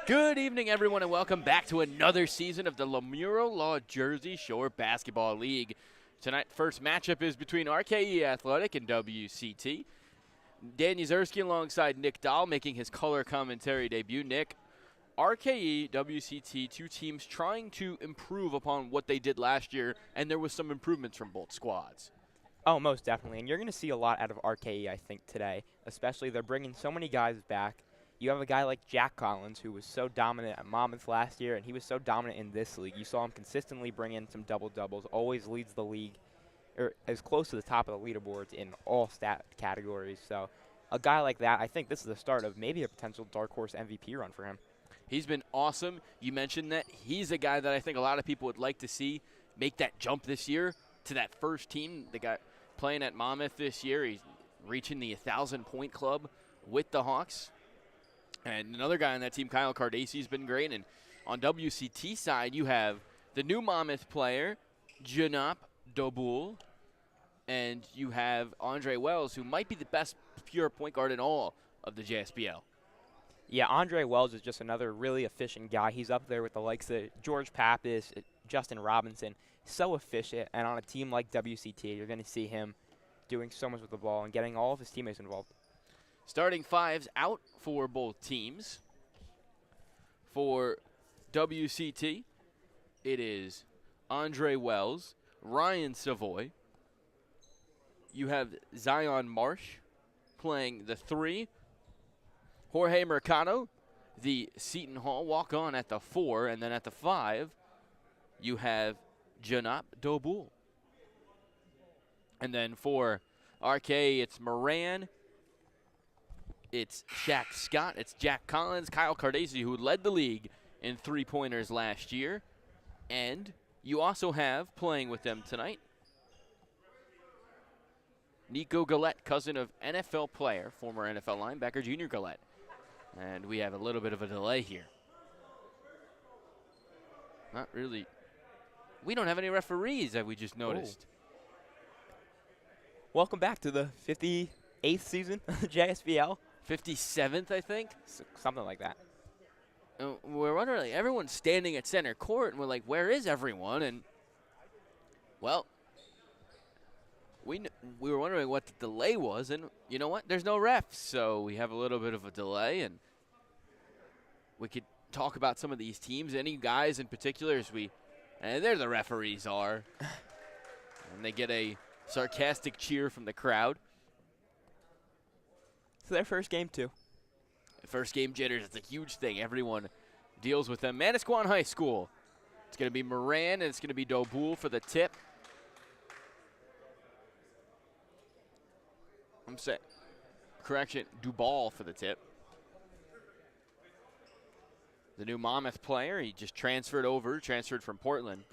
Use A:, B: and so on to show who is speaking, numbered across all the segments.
A: Good evening, everyone, and welcome back to another season of the Lemural Law Jersey Shore Basketball League. Tonight's first matchup is between RKE Athletic and WCT. Dan Yuzerski alongside Nick Dahl making his color commentary debut. Nick, RKE, WCT, two teams trying to improve upon what they did last year, and there was some improvements from both squads.
B: Oh, most definitely, and you're going to see a lot out of RKE, I think, today. Especially they're bringing so many guys back. You have a guy like Jack Collins, who was so dominant at Monmouth last year, and he was so dominant in this league. You saw him consistently bring in some double-doubles, always leads the league, or as close to the top of the leaderboards in all stat categories. So a guy like that, I think this is the start of maybe a potential dark horse MVP run for him.
A: He's been awesome. You mentioned that. He's a guy that I think a lot of people would like to see make that jump this year to that first team. The guy playing at Monmouth this year, he's reaching the 1,000-point club with the Hawks. And another guy on that team, Kyle Cardacey, has been great. And on WCT side, you have the new Monmouth player, Janop Doboul, and you have Andre Wells, who might be the best pure point guard in all of the JSBL.
B: Yeah, Andre Wells is just another really efficient guy. He's up there with the likes of George Pappas, Justin Robinson. So efficient, and on a team like WCT, you're going to see him doing so much with the ball and getting all of his teammates involved.
A: Starting fives out for both teams. For WCT, it is Andre Wells, Ryan Savoy. You have Zion Marsh playing the 3. Jorge Mercado, the Seton Hall walk-on at the 4. And then at the 5, you have Janop Doboul. And then for RK, it's Moran. It's Shaq Scott. It's Jack Collins, Kyle Cardacey, who led the league in three-pointers last year. And you also have, playing with them tonight, Nico Gillette, cousin of NFL player, former NFL linebacker, Junior Gillette. And we have a little bit of a delay here. Not really. We don't have any referees, that we just noticed.
B: Welcome back to the 58th season of the JSBL.
A: 57th, I think.
B: Something like that.
A: We're wondering, like, everyone's standing at center court, and we're like, where is everyone? And, well, we were wondering what the delay was, and you know what? There's no refs, so we have a little bit of a delay, and we could talk about some of these teams. Any guys in particular, and there the referees are. And they get a sarcastic cheer from the crowd.
B: It's their first game, too.
A: First game jitters, it's a huge thing. Everyone deals with them. Manasquan High School. It's going to be Moran, and it's going to be Doboul for the tip. Duval for the tip. The new Monmouth player, he just transferred from Portland.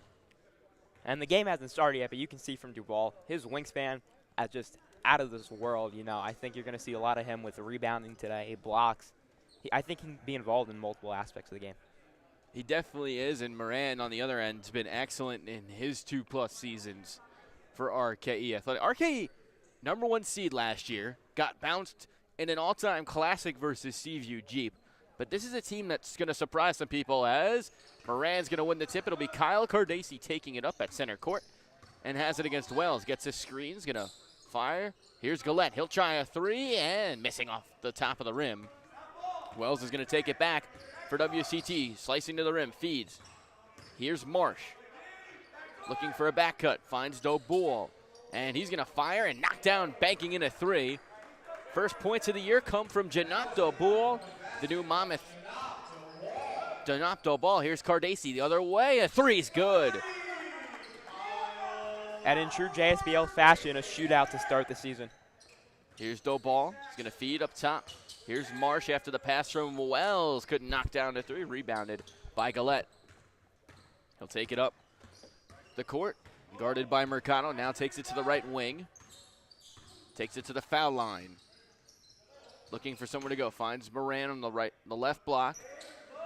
B: And the game hasn't started yet, but you can see from Duval, his wingspan at just out of this world. You know, I think you're going to see a lot of him with the rebounding today, blocks. I think he can be involved in multiple aspects of the game.
A: He definitely is, and Moran on the other end has been excellent in his 2+ seasons for RKE Athletic. RKE, #1 seed last year, got bounced in an all-time classic versus Seaview Jeep. But this is a team that's going to surprise some people, as Moran's going to win the tip. It'll be Kyle Cardacey taking it up at center court and has it against Wells. Gets his screens, going to fire. Here's Gillette. He'll try a 3 and missing off the top of the rim. Wells is going to take it back for WCT. Slicing to the rim, feeds. Here's Marsh. Looking for a back cut. Finds Doboul. And he's going to fire and knock down, banking in a 3. First points of the year come from Janop Doboul, the new Monmouth. Janop Doboul. Here's Cardacey the other way. A 3's good.
B: And in true JSBL fashion, a shootout to start the season.
A: Here's Doboul. He's going to feed up top. Here's Marsh after the pass from Wells. Couldn't knock down a 3. Rebounded by Gillette. He'll take it up the court. Guarded by Mercado. Now takes it to the right wing. Takes it to the foul line. Looking for somewhere to go. Finds Moran on the left block.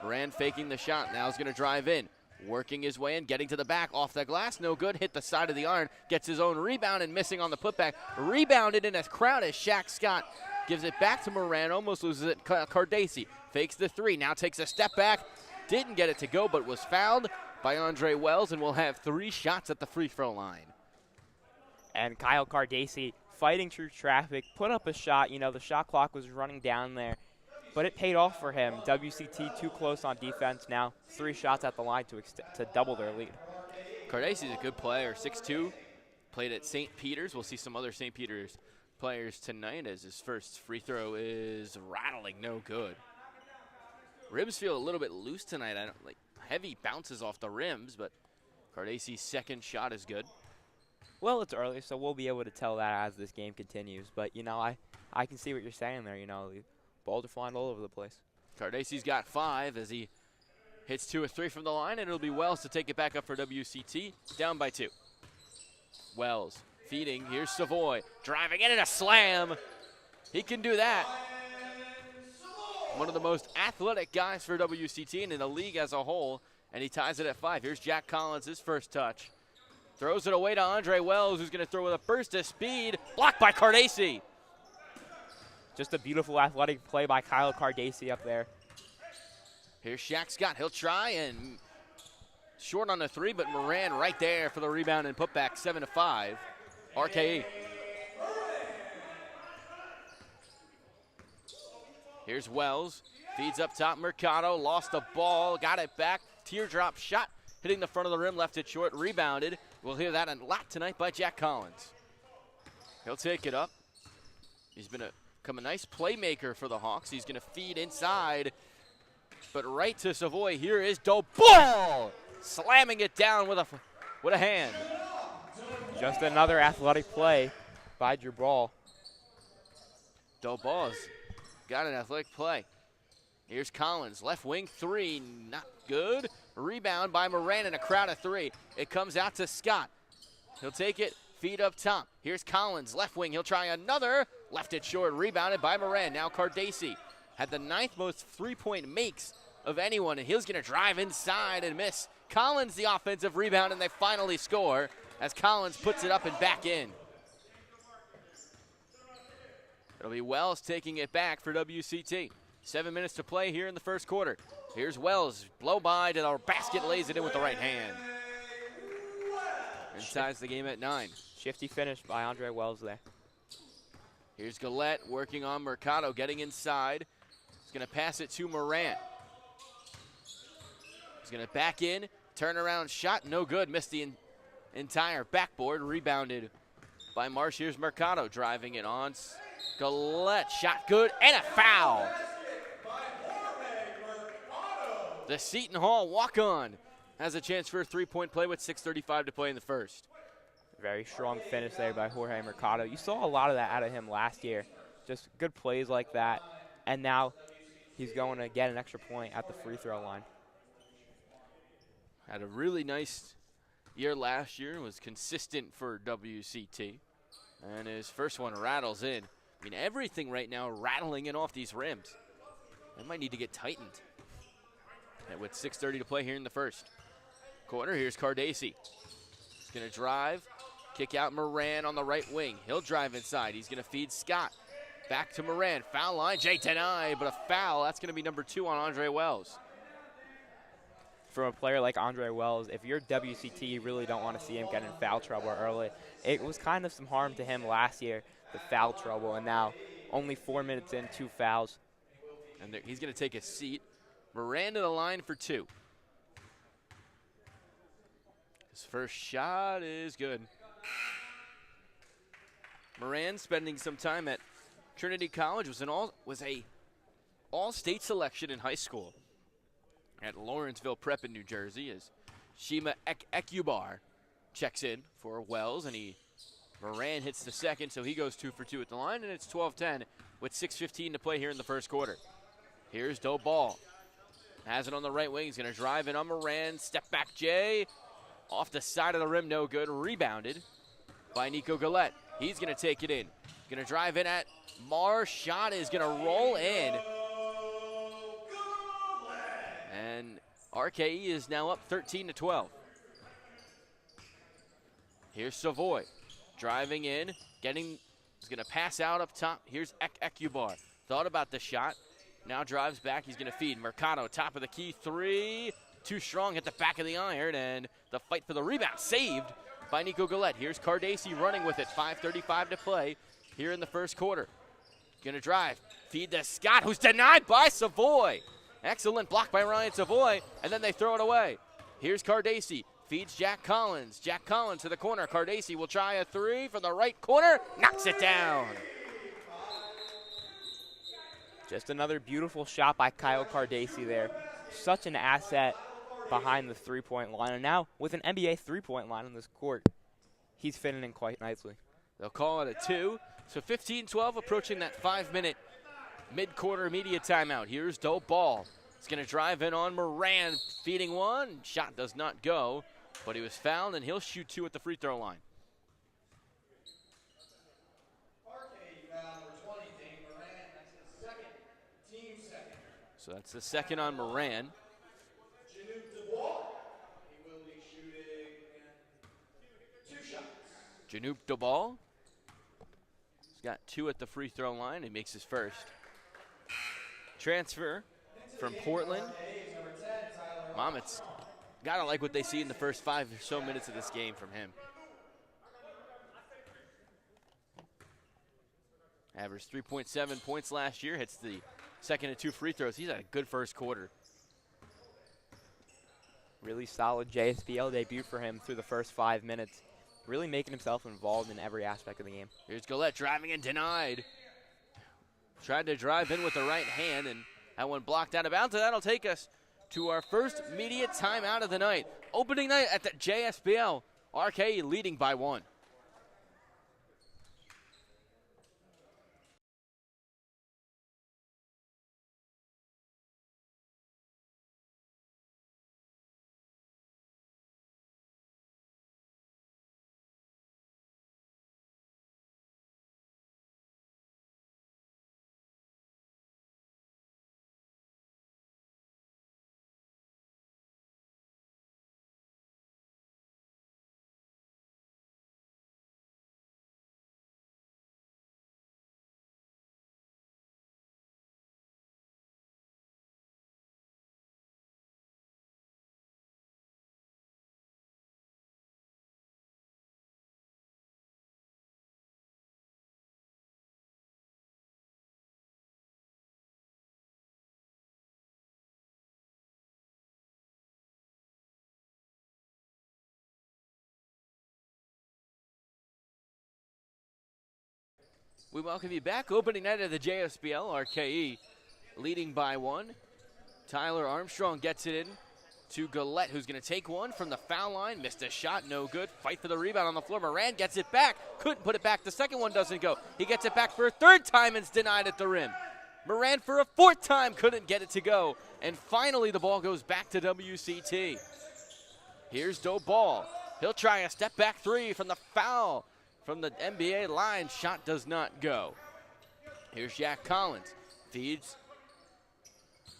A: Moran faking the shot. Now he's going to drive in. Working his way in, getting to the back, off the glass, no good, hit the side of the iron, gets his own rebound and missing on the putback. Rebounded in a crowd as Shaq Scott Gives it back to Moran, almost loses it. Cardesi fakes the three, now takes a step back. Didn't get it to go, but was fouled by Andre Wells, and will have 3 shots at the free throw line.
B: And Kyle Cardesi, fighting through traffic, put up a shot. You know, the shot clock was running down there, but it paid off for him. WCT too close on defense now. 3 shots at the line to double their lead.
A: Cardesi's a good player, 6'2", played at St. Peter's. We'll see some other St. Peter's players tonight as his first free throw is rattling, no good. Rims feel a little bit loose tonight. I don't like heavy bounces off the rims, but Cardesi's second shot is good.
B: Well, it's early, so we'll be able to tell that as this game continues. But, you know, I can see what you're saying there. You know, the balls are flying all over the place.
A: Cardesi's got 5 as he hits 2 or 3 from the line, and it'll be Wells to take it back up for WCT, down by 2. Wells feeding, here's Savoy, driving in and a slam. He can do that. One of the most athletic guys for WCT and in the league as a whole, and he ties it at 5. Here's Jack Collins, his first touch. Throws it away to Andre Wells, who's going to throw with a burst of speed. Blocked by Cardesi.
B: Just a beautiful athletic play by Kyle Cardesi up there.
A: Here's Shaq Scott. He'll try and short on the 3, but Moran right there for the rebound and put back 7-5. RKE. Here's Wells. Feeds up top. Mercado lost the ball. Got it back. Teardrop shot. Hitting the front of the rim. Left it short. Rebounded. We'll hear that a lot tonight by Jack Collins. He'll take it up. He's become a nice playmaker for the Hawks. He's going to feed inside. But right to Savoy. Here is Dobal. Slamming it down with a hand.
B: Just another athletic play by Jabral.
A: Dobal's got an athletic play. Here's Collins, left wing 3, not good. Rebound by Moran in a crowd of 3. It comes out to Scott. He'll take it, feed up top. Here's Collins, left wing, he'll try another. Left it short, rebounded by Moran. Now Cardesi had the 9th most 3-point makes of anyone, and he's gonna drive inside and miss. Collins the offensive rebound, and they finally score as Collins puts it up and back in. It'll be Wells taking it back for WCT. 7 minutes to play here in the first quarter. Here's Wells, blow by to the basket, lays it in with the right hand. And ties the game at 9.
B: Shifty finish by Andre Wells there.
A: Here's Gillette working on Mercado, getting inside. He's gonna pass it to Moran. He's gonna back in, turnaround shot, no good. Missed the entire backboard, rebounded by Marsh. Here's Mercado driving it on. Gillette, shot good, and a foul. The Seton Hall walk-on has a chance for a 3-point play with 6:35 to play in the first.
B: Very strong finish there by Jorge Mercado. You saw a lot of that out of him last year. Just good plays like that. And now he's going to get an extra point at the free throw line.
A: Had a really nice year last year, was consistent for WCT. And his first one rattles in. I mean, everything right now rattling in off these rims. That might need to get tightened. And with 6:30 to play here in the first quarter, here's Cardesi. He's going to drive, kick out Moran on the right wing. He'll drive inside. He's going to feed Scott. Back to Moran. Foul line, Jay denied, but a foul. That's going to be number 2 on Andre Wells.
B: From a player like Andre Wells, if you're WCT, you really don't want to see him get in foul trouble early. It was kind of some harm to him last year, the foul trouble, and now only 4 minutes in, 2 fouls.
A: And he's going to take a seat. Moran to the line for 2. His first shot is good. Moran spending some time at Trinity College, was a all-state selection in high school at Lawrenceville Prep in New Jersey as Shima Ekubar checks in for Wells, and Moran hits the second, so he goes 2 for 2 at the line, and it's 12-10 with 6:15 to play here in the first quarter. Here's Dobal. Has it on the right wing. He's going to drive in on Moran. Step back, Jay. Off the side of the rim, no good. Rebounded by Nico Gillette. He's going to take it in. Going to drive in at Marsh. Shot is going to roll in. And RKE is now up 13-12. Here's Savoy. Driving in, getting He's going to pass out up top. Here's Ekubar. Thought about the shot. Now drives back. He's going to feed. Mercado, top of the key. 3. Too strong at the back of the iron. And the fight for the rebound saved by Nico Gillette. Here's Cardesi running with it. 5:35 to play here in the first quarter. Going to drive. Feed to Scott, who's denied by Savoy. Excellent block by Ryan Savoy. And then they throw it away. Here's Cardesi. Feeds Jack Collins. Jack Collins to the corner. Cardesi will try a 3 from the right corner. Knocks it down.
B: Just another beautiful shot by Kyle Cardesi there. Such an asset behind the three-point line. And now with an NBA three-point line on this court, he's fitting in quite nicely.
A: They'll call it a 2. So 15-12, approaching that 5-minute mid-quarter media timeout. Here's Doe Ball. He's going to drive in on Moran, feeding one. Shot does not go, but he was fouled, and he'll shoot 2 at the free throw line.
C: RKE foul number 20, Dane Moran. That's his second, team second.
A: So that's the second on Moran.
C: Janoop DeBois. He will be shooting 2 shots.
A: Janoop DeBall. He's got 2 at the free throw line. He makes his first. Transfer from Portland. Mamet's gotta like what they see in the first 5 or so minutes of this game from him. Averaged 3.7 points last year. Hits the second and 2 free throws. He's had a good first quarter.
B: Really solid JSBL debut for him through the first 5 minutes. Really making himself involved in every aspect of the game.
A: Here's Gillette driving and denied. Tried to drive in with the right hand, and that one blocked out of bounds. And that'll take us to our first media timeout of the night. Opening night at the JSBL. RKE leading by 1. We welcome you back. Opening night of the JSBL. RKE leading by 1. Tyler Armstrong gets it in to Gillette, who's going to take one from the foul line. Missed a shot, no good. Fight for the rebound on the floor. Moran gets it back. Couldn't put it back. The second one doesn't go. He gets it back for a 3rd time and it's denied at the rim. Moran for a 4th time couldn't get it to go. And finally the ball goes back to WCT. Here's Doe Ball. He'll try a step back 3 from the foul. From the NBA line, shot does not go. Here's Jack Collins. Feeds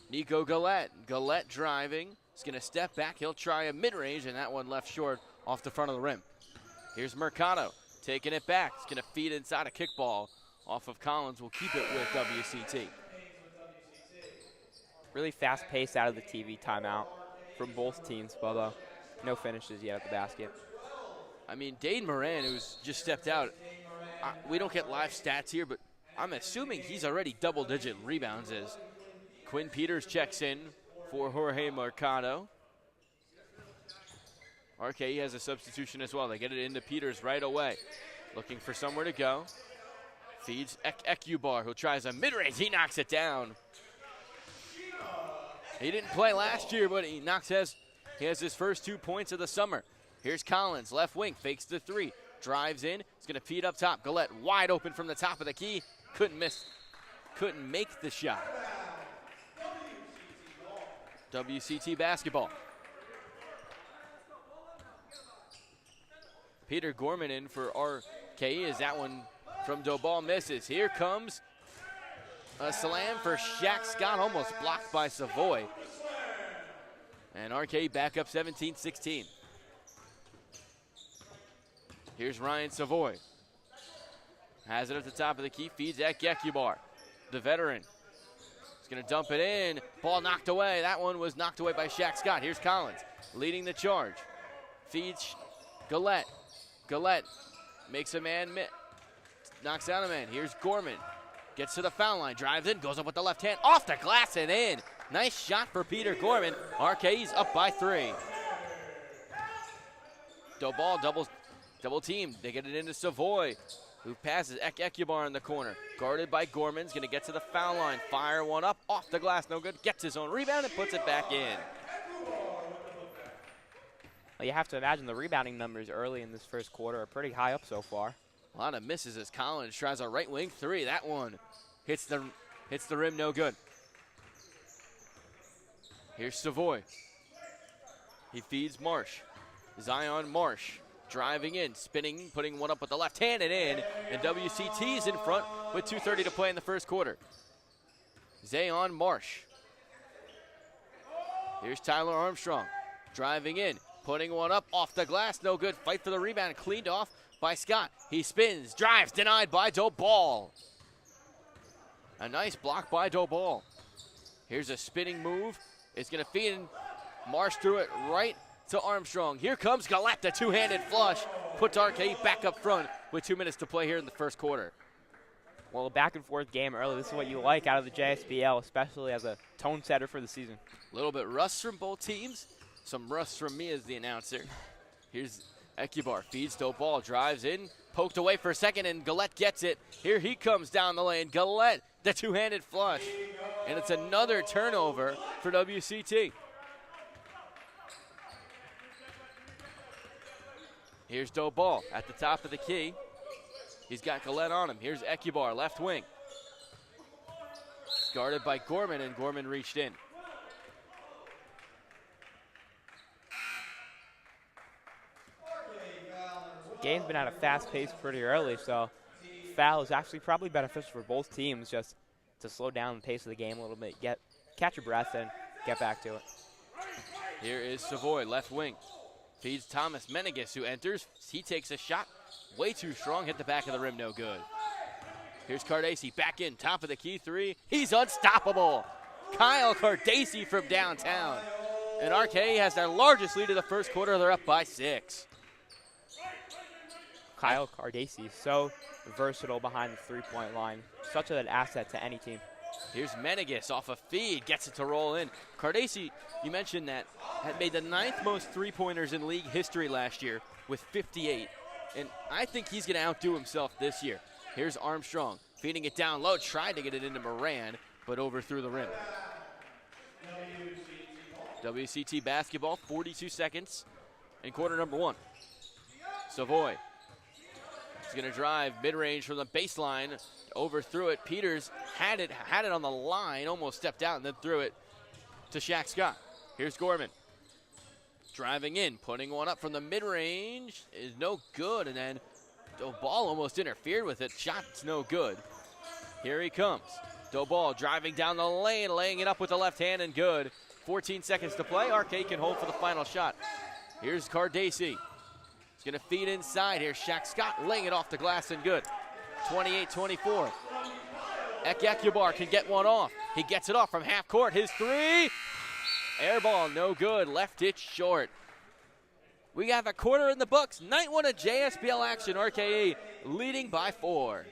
A: Nico Gillette. Gillette driving. He's going to step back. He'll try a mid-range, and that one left short off the front of the rim. Here's Mercado taking it back. He's going to feed inside a kickball off of Collins. We'll keep it with WCT.
B: Really fast pace out of the TV timeout from both teams, Bubba. No finishes yet at the basket.
A: I mean, Dane Moran, who's just stepped out, we don't get live stats here, but I'm assuming he's already double-digit rebounds as Quinn Peters checks in for Jorge Mercado. RKE has a substitution as well. They get it into Peters right away. Looking for somewhere to go. Feeds Ekubar, who tries a mid-range. He knocks it down. He didn't play last year, but he has his first 2 points of the summer. Here's Collins, left wing, fakes the 3, drives in. He's going to feed up top. Gillette wide open from the top of the key. Couldn't make the shot. WCT basketball. Peter Gorman in for RKE as that one from Dobal misses. Here comes a slam for Shaq Scott, almost blocked by Savoy. And RKE back up 17-16. Here's Ryan Savoy. Has it at the top of the key, feeds at Gekyubar. The veteran is going to dump it in. Ball knocked away. That one was knocked away by Shaq Scott. Here's Collins leading the charge. Feeds Gillette. Gillette makes a man miss. Knocks down a man. Here's Gorman. Gets to the foul line. Drives in. Goes up with the left hand. Off the glass and in. Nice shot for Peter Gorman. RKE's up by 3. Ball double team. They get it into Savoy, who passes Gekyubar in the corner. Guarded by Gorman's. Going to get to the foul line. Fire one up. Off the glass. No good. Gets his own rebound and puts it back in.
B: Well, you have to imagine the rebounding numbers early in this first quarter are pretty high up so far.
A: A lot of misses as Collins tries a right wing 3. That one hits the rim, no good. Here's Savoy. He feeds Marsh. Zion Marsh driving in, spinning, putting one up with the left hand and in. And WCT's in front with 2:30 to play in the first quarter. Zion Marsh. Here's Tyler Armstrong driving in, putting one up off the glass, no good. Fight for the rebound, cleaned off by Scott. He spins, drives, denied by Doball. A nice block by Doball. Here's a spinning move. It's going to feed in. Marsh threw it right to Armstrong. Here comes Gillette, the two-handed flush. Puts RKE back up front with 2 minutes to play here in the first quarter.
B: Well, a back-and-forth game early. This is what you like out of the JSBL, especially as a tone setter for the season.
A: A little bit rust from both teams. Some rust from me as the announcer. Here's Gekyubar, feeds Doball, drives in, poked away for a second, and Gillette gets it. Here he comes down the lane. Gillette, the two-handed flush. And it's another turnover for WCT. Here's Doball at the top of the key. He's got Gillette on him. Here's Gekyubar, left wing. Guarded by Gorman, and Gorman reached in.
B: Game's been at a fast pace pretty early, so foul is actually probably beneficial for both teams, just to slow down the pace of the game a little bit, catch your breath, and get back to it.
A: Here is Savoy, left wing. Feeds Thomas Menegas, who enters. He takes a shot. Way too strong. Hit the back of the rim. No good. Here's Cardacci back in. Top of the key 3. He's unstoppable. Kyle Cardacci from downtown. And RKE has their largest lead of the first quarter. They're up by 6.
B: Kyle Cardacci, so versatile behind the three-point line. Such an asset to any team.
A: Here's Menegas off a feed, gets it to roll in. Cardacci, you mentioned that, had made the 9th most three-pointers in league history last year with 58. And I think he's going to outdo himself this year. Here's Armstrong, feeding it down low, tried to get it into Moran, but overthrew the rim. WCT basketball, 42 seconds in quarter number 1. Savoy. He's going to drive mid-range from the baseline, overthrew it. Peters had it on the line, almost stepped out and then threw it to Shaq Scott. Here's Gorman. Driving in, putting one up from the mid-range is no good, and then Doball almost interfered with it. Shot's no good. Here he comes. Doball driving down the lane, laying it up with the left hand and good. 14 seconds to play. RKE can hold for the final shot. Here's Cardacci. He's going to feed inside here. Shaq Scott laying it off the glass and good. 28-24. Gekyubar can get one off. He gets it off from half court. His 3. Air ball, no good. Left it short. We have a quarter in the books. Night 1 of JSBL action. RKE leading by 4.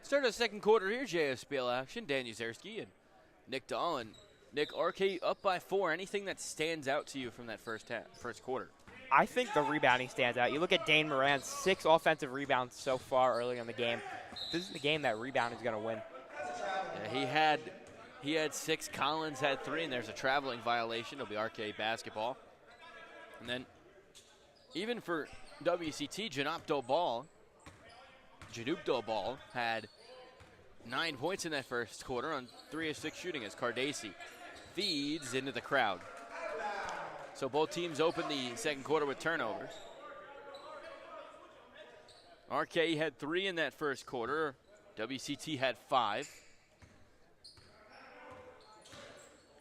A: Start of the second quarter here, JSBL action. Dan Uzerski and Nick Dahl. And Nick, RKE up by 4. Anything that stands out to you from that first quarter?
B: I think the rebounding stands out. You look at Dane Moran, 6 offensive rebounds so far early in the game. This is the game that rebound is going to win.
A: Yeah, he had 6, Collins had 3, and there's a traveling violation. It'll be RKE basketball. And then even for WCT, Janop Dobal had 9 points in that first quarter on 3 of 6 shooting as Cardesi feeds into the crowd. So both teams open the second quarter with turnovers. RKE had 3 in that first quarter. WCT had 5.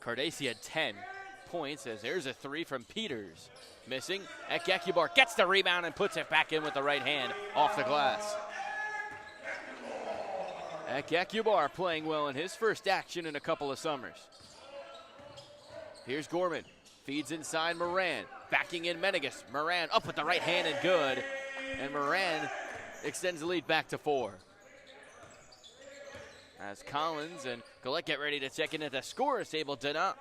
A: Cardesi had 10 points as there's a 3 from Peters. Missing. Ekyakubar gets the rebound and puts it back in with the right hand off the glass. Ekyakubar playing well in his first action in a couple of summers. Here's Gorman. Feeds inside Moran. Backing in Menegas. Moran up with the right hand and good. And Moran extends the lead back to 4. As Collins and Gillette get ready to check in at the scorer's table. Janop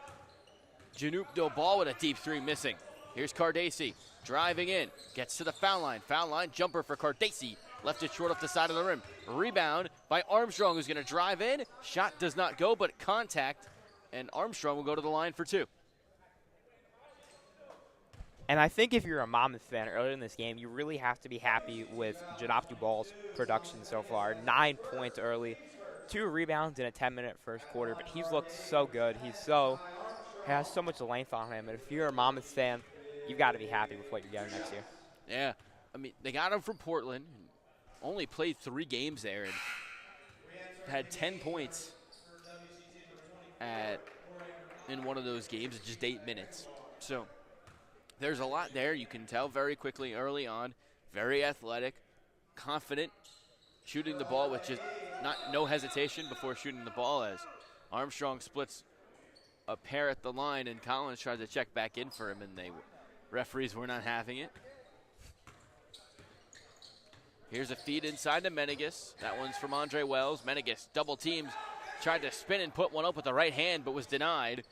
A: Dobal with a deep 3 missing. Here's Cardesi driving in. Gets to the foul line. Foul line jumper for Cardesi. Left it short off the side of the rim. Rebound by Armstrong, who's going to drive in. Shot does not go, but contact. And Armstrong will go to the line for 2.
B: And I think if you're a Monmouth fan earlier in this game, you really have to be happy with Janop Dubal's production so far. 9 points early, 2 rebounds in a 10-minute first quarter, but he's looked so good. He has so much length on him. And if you're a Monmouth fan, you've got to be happy with what you're getting next year.
A: Yeah, I mean, they got him from Portland. Only played 3 games there and had 10 points in one of those games in just 8 minutes. So there's a lot there. You can tell very quickly early on. Very athletic, confident, shooting the ball with just no hesitation before shooting the ball as Armstrong splits a pair at the line and Collins tries to check back in for him and referees were not having it. Here's a feed inside to Menegas. That one's from Andre Wells. Menegas double teams, tried to spin and put one up with the right hand, but was denied.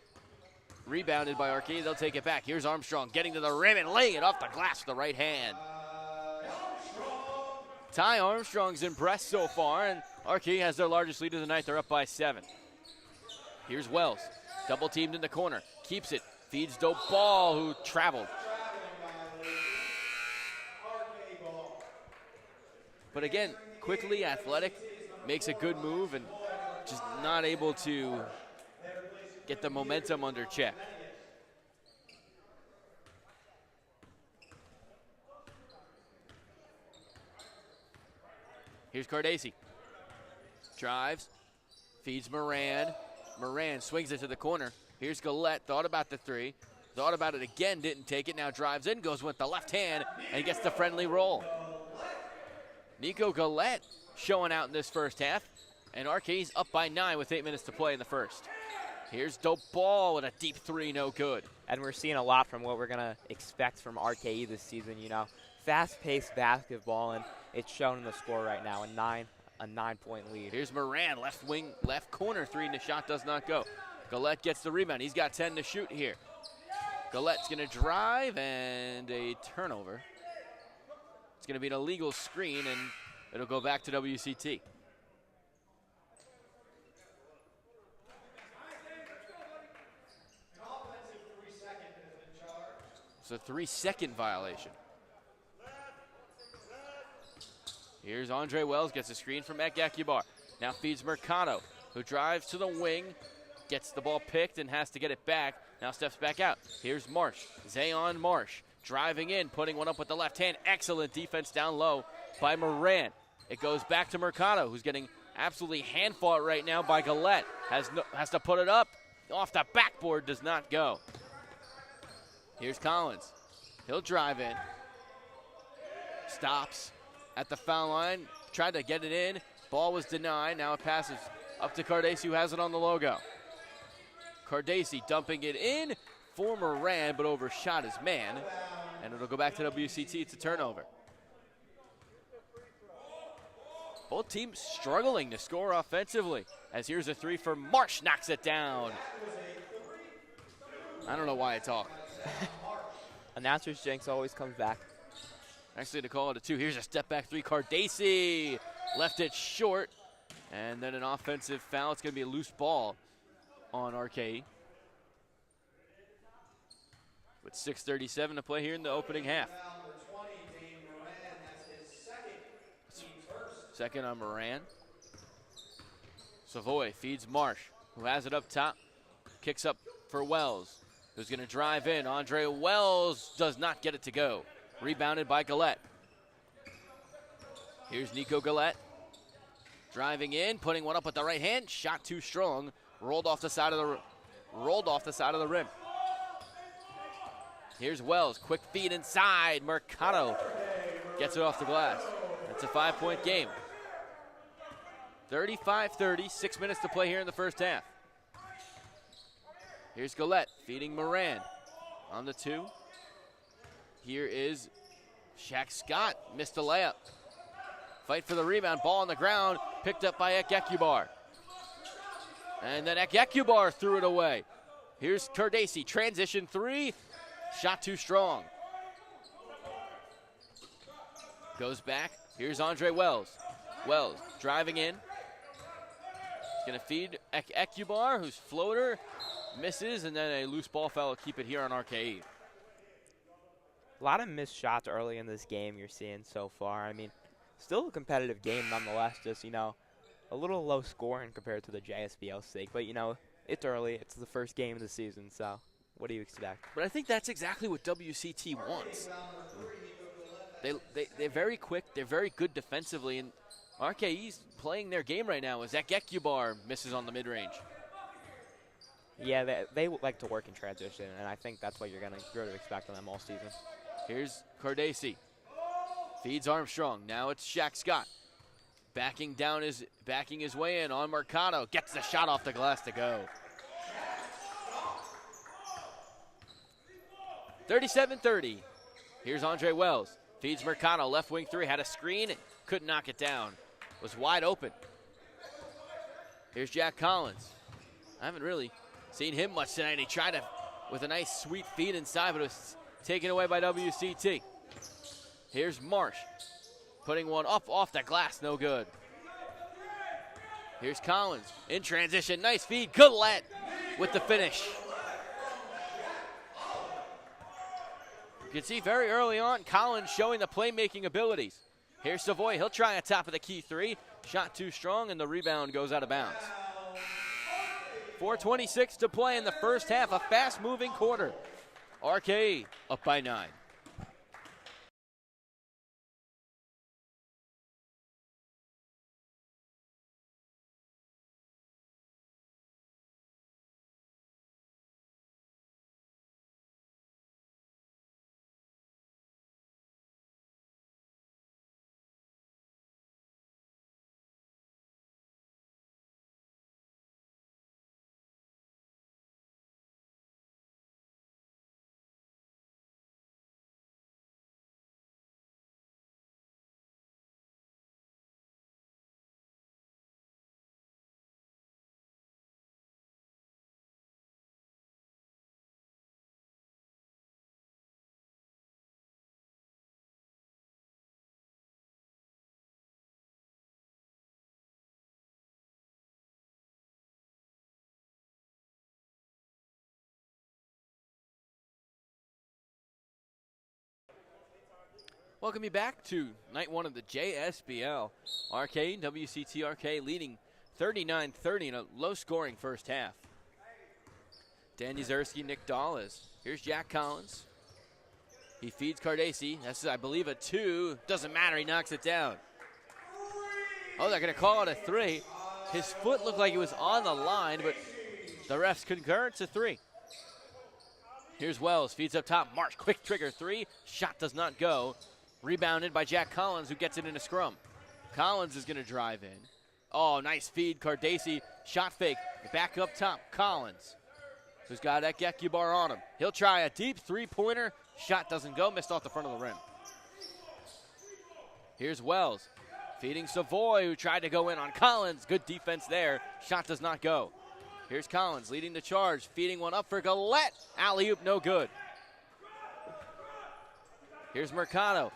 A: Rebounded by RKE. They'll take it back. Here's Armstrong getting to the rim and laying it off the glass with the right hand. Ty Armstrong's impressed so far, and RKE has their largest lead of the night. They're up by 7. Here's Wells. Double teamed in the corner. Keeps it. Feeds Dobal, who traveled. But again, quickly athletic, makes a good move and just not able to get the momentum under check. Here's Cardesi. Drives, feeds Moran. Moran swings it to the corner. Here's Gillette, thought about the 3. Thought about it again, didn't take it. Now drives in, goes with the left hand, and gets the friendly roll. Nico Gillette showing out in this first half, and RKE's up by 9 with 8 minutes to play in the first. Here's Dobal with a deep 3, no good.
B: And we're seeing a lot from what we're going to expect from RKE this season, you know. Fast-paced basketball, and it's shown in the score right now, a 9-point lead.
A: Here's Moran, left wing, left corner 3, and the shot does not go. Gillette gets the rebound. He's got 10 to shoot here. Gillette's going to drive, and a turnover. It's going to be an illegal screen, and it'll go back to WCT. It's a 3-second violation. Here's Andre Wells, gets a screen from Ekyakubar. Now feeds Mercado, who drives to the wing, gets the ball picked and has to get it back. Now steps back out. Here's Marsh, Zayon Marsh. Driving in, putting one up with the left hand. Excellent defense down low by Moran. It goes back to Mercado, who's getting absolutely hand-fought right now by Gillette. Has to put it up. Off the backboard, does not go. Here's Collins. He'll drive in. Stops at the foul line. Tried to get it in. Ball was denied. Now it passes up to Cardesi, who has it on the logo. Cardesi dumping it in for Moran, but overshot his man. And it'll go back to WCT. It's a turnover. Both teams struggling to score offensively. As here's a three for Marsh, knocks it down. I don't know why I talk.
B: Announcer's jinx always comes back.
A: Actually, to call it a two. Here's a step back three. Cardacey left it short. And then an offensive foul. It's going to be a loose ball on RKE. With 6:37 to play here in the opening half. Second on Moran. Savoy feeds Marsh, who has it up top. Kicks up for Wells, who's going to drive in. Andre Wells does not get it to go. Rebounded by Gillette. Here's Nico Gillette. Driving in, putting one up with the right hand. Shot too strong. Rolled off the side of the rim. Here's Wells. Quick feed inside. Mercado gets it off the glass. It's a 5-point game. 35-30. 6 minutes to play here in the first half. Here's Gillette feeding Moran on the two. Here is Shaq Scott. Missed the layup. Fight for the rebound. Ball on the ground. Picked up by Ekekubar. And then Ekekubar threw it away. Here's Cardacey. Transition three. Shot too strong. Goes back. Here's Andre Wells. Wells driving in. He's going to feed Ekekubar, whose floater misses, and then a loose ball foul will keep it here on RKE.
B: A lot of missed shots early in this game you're seeing so far. I mean, still a competitive game nonetheless, just, a little low scoring compared to the JSBL sake. But, it's early. It's the first game of the season, so what do you expect?
A: But I think that's exactly what WCT wants. They're very quick. They're very good defensively. And RKE's playing their game right now as Ekekubar misses on the mid-range.
B: Yeah, they like to work in transition, and I think that's what you're going to expect on them all season.
A: Here's Cardacey. Feeds Armstrong. Now it's Shaq Scott. Backing his way in on Mercado. Gets the shot off the glass to go. 37-30. Here's Andre Wells. Feeds Mercado. Left wing three. Had a screen. Couldn't knock it down. Was wide open. Here's Jack Collins. I haven't really seen him much tonight. He tried with a nice sweet feed inside, but it was taken away by WCT. Here's Marsh. Putting one up off the glass. No good. Here's Collins. In transition. Nice feed. Gillette with the finish. You can see very early on Collins showing the playmaking abilities. Here's Savoy. He'll try a top of the key three. Shot too strong, and the rebound goes out of bounds. 4:26 to play in the first half. A fast-moving quarter. RKE up by 9. Welcome you back to night one of the JSBL. RKE, WCT RKE leading 39-30 in a low-scoring first half. Dan Yuzerski, Nick Dawes. Here's Jack Collins. He feeds Cardacey. That's, I believe, a two. Doesn't matter. He knocks it down. Oh, they're going to call it a three. His foot looked like it was on the line, but the refs concur. It's a three. Here's Wells. Feeds up top. Marsh, quick trigger three. Shot does not go. Rebounded by Jack Collins, who gets it in a scrum. Collins is going to drive in. Oh, nice feed. Cardacey, shot fake. Back up top, Collins, who's got Ekekubar on him. He'll try a deep three-pointer. Shot doesn't go. Missed off the front of the rim. Here's Wells. Feeding Savoy, who tried to go in on Collins. Good defense there. Shot does not go. Here's Collins leading the charge. Feeding one up for Gillette. Alley-oop, no good. Here's Mercado.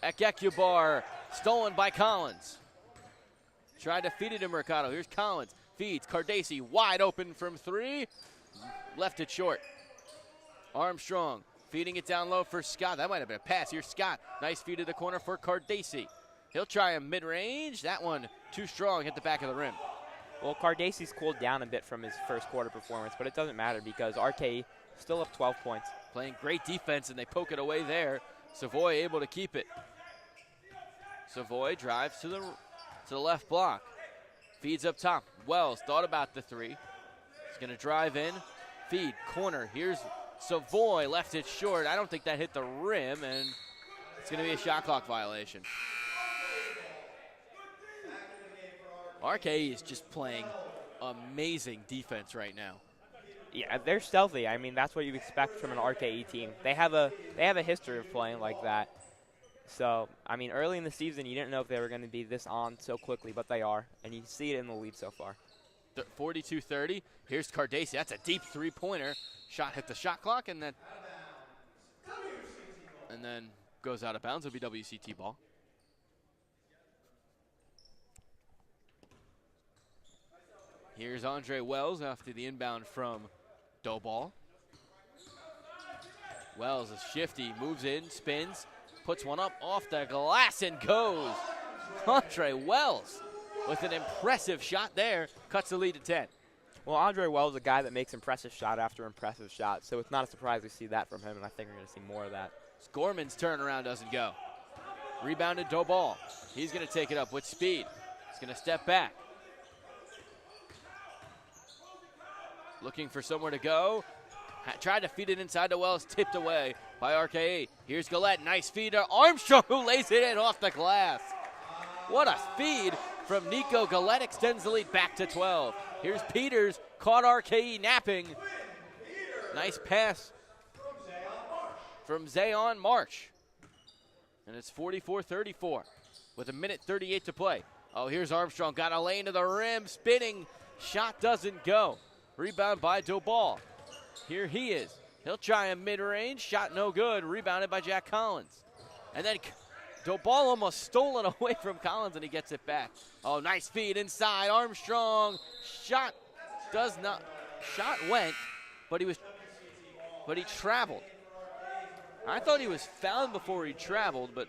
A: Ekekubar, stolen by Collins. Tried to feed it to Mercado. Here's Collins. Feeds. Cardesi wide open from 3. Left it short. Armstrong feeding it down low for Scott. That might have been a pass. Here's Scott. Nice feed to the corner for Cardesi. He'll try a mid-range. That one too strong. Hit the back of the rim.
B: Well, Cardesi's cooled down a bit from his first quarter performance, but it doesn't matter because RKE still up 12 points.
A: Playing great defense, and they poke it away there. Savoy able to keep it. Savoy drives to the left block. Feeds up top. Wells thought about the 3. He's going to drive in. Feed, corner. Here's Savoy, left it short. I don't think that hit the rim, and it's going to be a shot clock violation. RKE is just playing amazing defense right now.
B: Yeah, they're stealthy. I mean, that's what you expect from an RKE team. They have a history of playing like that. So, I mean, early in the season, you didn't know if they were going to be this on so quickly, but they are, and you see it in the lead so far.
A: 42-30. Here's Cardesi. That's a deep 3-pointer. Shot hit the shot clock, and then goes out of bounds. It'll be WCT ball. Here's Andre Wells after the inbound from Doball. Wells is shifty, moves in, spins, puts one up off the glass and goes. Andre Wells with an impressive shot there, cuts the lead to 10.
B: Well, Andre Wells is a guy that makes impressive shot after impressive shot, so it's not a surprise we see that from him, and I think we're going to see more of that.
A: Gorman's turnaround doesn't go. Rebounded Doball. He's going to take it up with speed. He's going to step back. Looking for somewhere to go. Tried to feed it inside to Wells, tipped away by RKE. Here's Gillette, nice feed to Armstrong, who lays it in off the glass. What a feed from Nico. Gillette extends the lead back to 12. Here's Peters, caught RKE napping. Nice pass from Zayon March. And it's 44-34 with 1:38 to play. Oh, here's Armstrong, got a lane to the rim, spinning. Shot doesn't go. Rebound by Doball. Here he is. He'll try a mid-range. Shot no good. Rebounded by Jack Collins. And then Doball almost stolen away from Collins, and he gets it back. Oh, nice feed inside. Armstrong. Shot does not. Shot went, but he traveled. I thought he was fouled before he traveled, but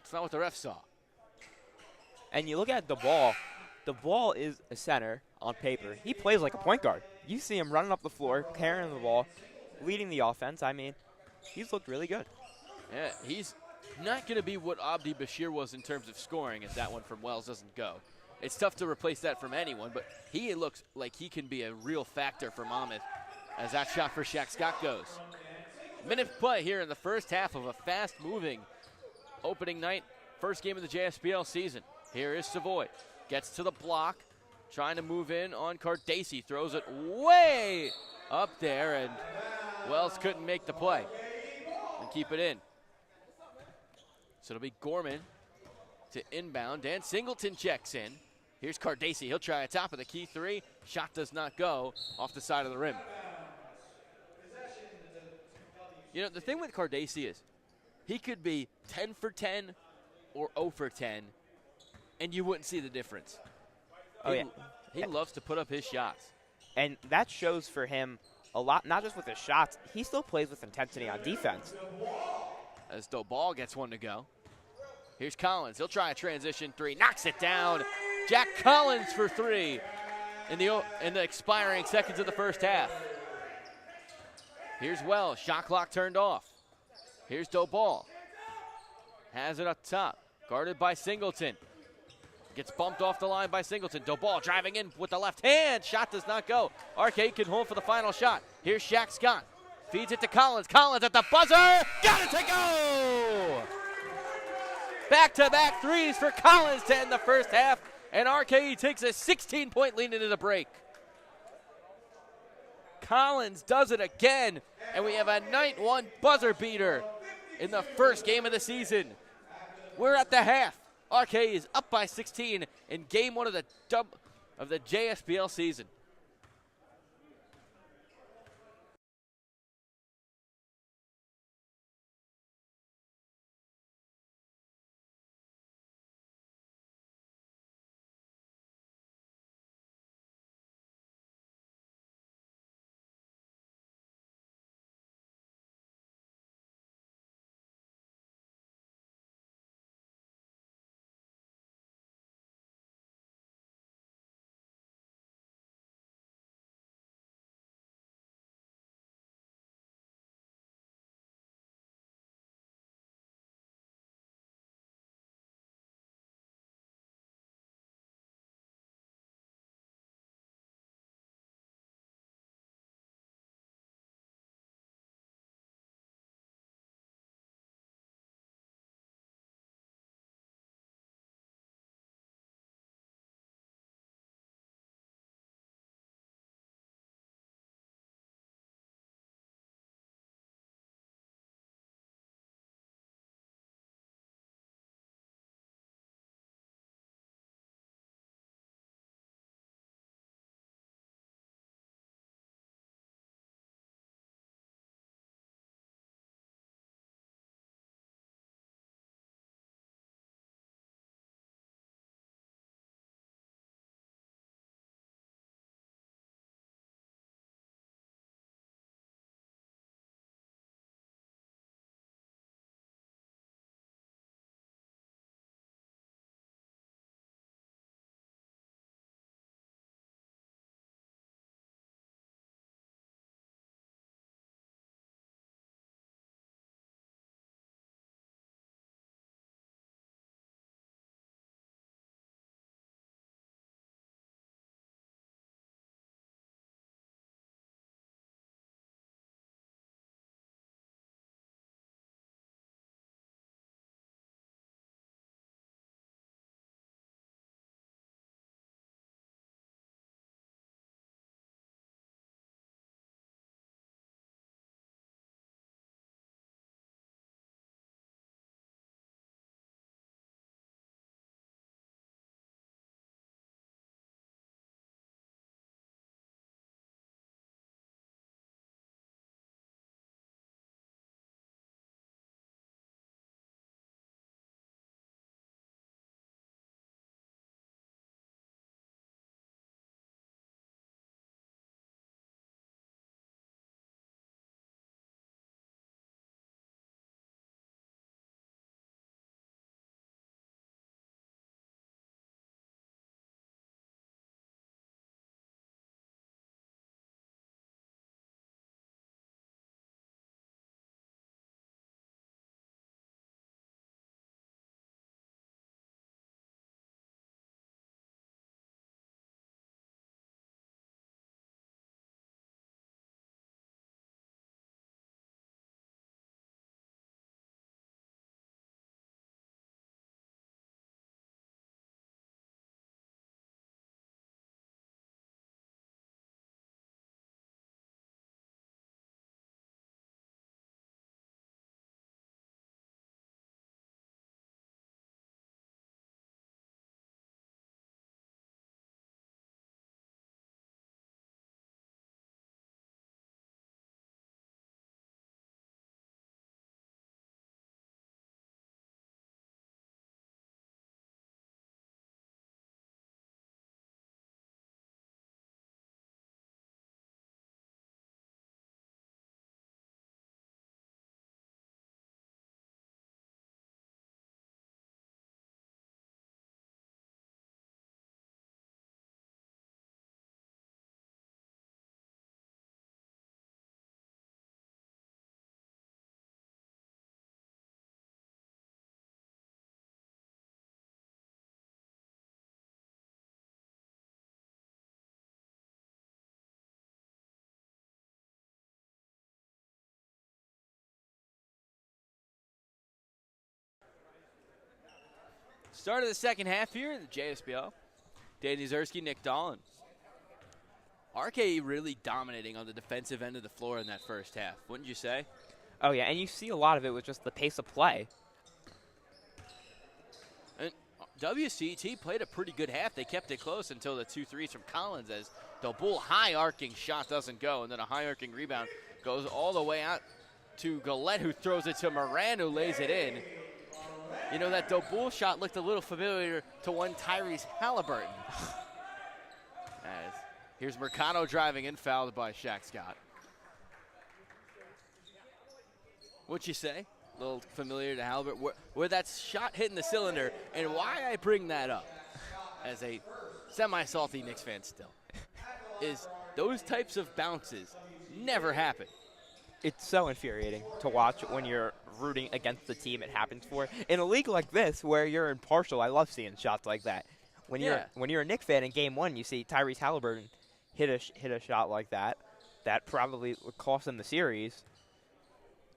A: it's not what the ref saw.
B: And you look at the ball. The ball is a center on paper. He plays like a point guard. You see him running up the floor, carrying the ball, leading the offense. I mean, he's looked really good.
A: Yeah, he's not going to be what Abdi Bashir was in terms of scoring if that one from Wells doesn't go. It's tough to replace that from anyone, but he looks like he can be a real factor for Monmouth as that shot for Shaq Scott goes. Minute play here in the first half of a fast-moving opening night, first game of the JSPL season. Here is Savoy. Gets to the block, trying to move in on Cardesi. Throws it way up there, and Wells couldn't make the play and keep it in. So it'll be Gorman to inbound. Dan Singleton checks in. Here's Cardesi. He'll try a top of the key 3. Shot does not go off the side of the rim. You know, the thing with Cardesi is he could be 10 for 10 or 0 for 10, and you wouldn't see the difference.
B: Oh, yeah.
A: He loves to put up his shots.
B: And that shows for him a lot, not just with his shots, he still plays with intensity on defense.
A: As Doball gets one to go. Here's Collins. He'll try a transition 3. Knocks it down. Jack Collins for 3 in the expiring seconds of the first half. Here's Wells. Shot clock turned off. Here's Doball. Has it up top. Guarded by Singleton. Gets bumped off the line by Singleton. Doball driving in with the left hand. Shot does not go. RKE can hold for the final shot. Here's Shaq Scott. Feeds it to Collins. Collins at the buzzer. Got it to go! Back-to-back threes for Collins to end the first half. And RKE takes a 16-point lead into the break. Collins does it again. And we have a night 1 buzzer beater in the first game of the season. We're at the half. RKE is up by 16 in game one of the JSPL season. Start of the second half here in the JSPL. Danny Zerski, Nick Dolan. RKE really dominating on the defensive end of the floor in that first half, wouldn't you say?
B: Oh, yeah, and you see a lot of it with just the pace of play.
A: And WCT played a pretty good half. They kept it close until the 2 threes from Collins as the bull high arcing shot doesn't go, and then a high arcing rebound goes all the way out to Gillette, who throws it to Moran, who lays it in. You know, that Dobull shot looked a little familiar to one Tyrese Halliburton. As here's Mercado driving in, fouled by Shaq Scott. What'd you say? A little familiar to Halliburton, where that shot hitting the cylinder, and why I bring that up as a semi-salty Knicks fan still, is those types of bounces never happen.
B: It's so infuriating to watch when you're rooting against the team it happens for. In a league like this where you're impartial, I love seeing shots like that. When you're a Knicks fan in Game 1, you see Tyrese Halliburton hit a shot like that probably would cost them the series.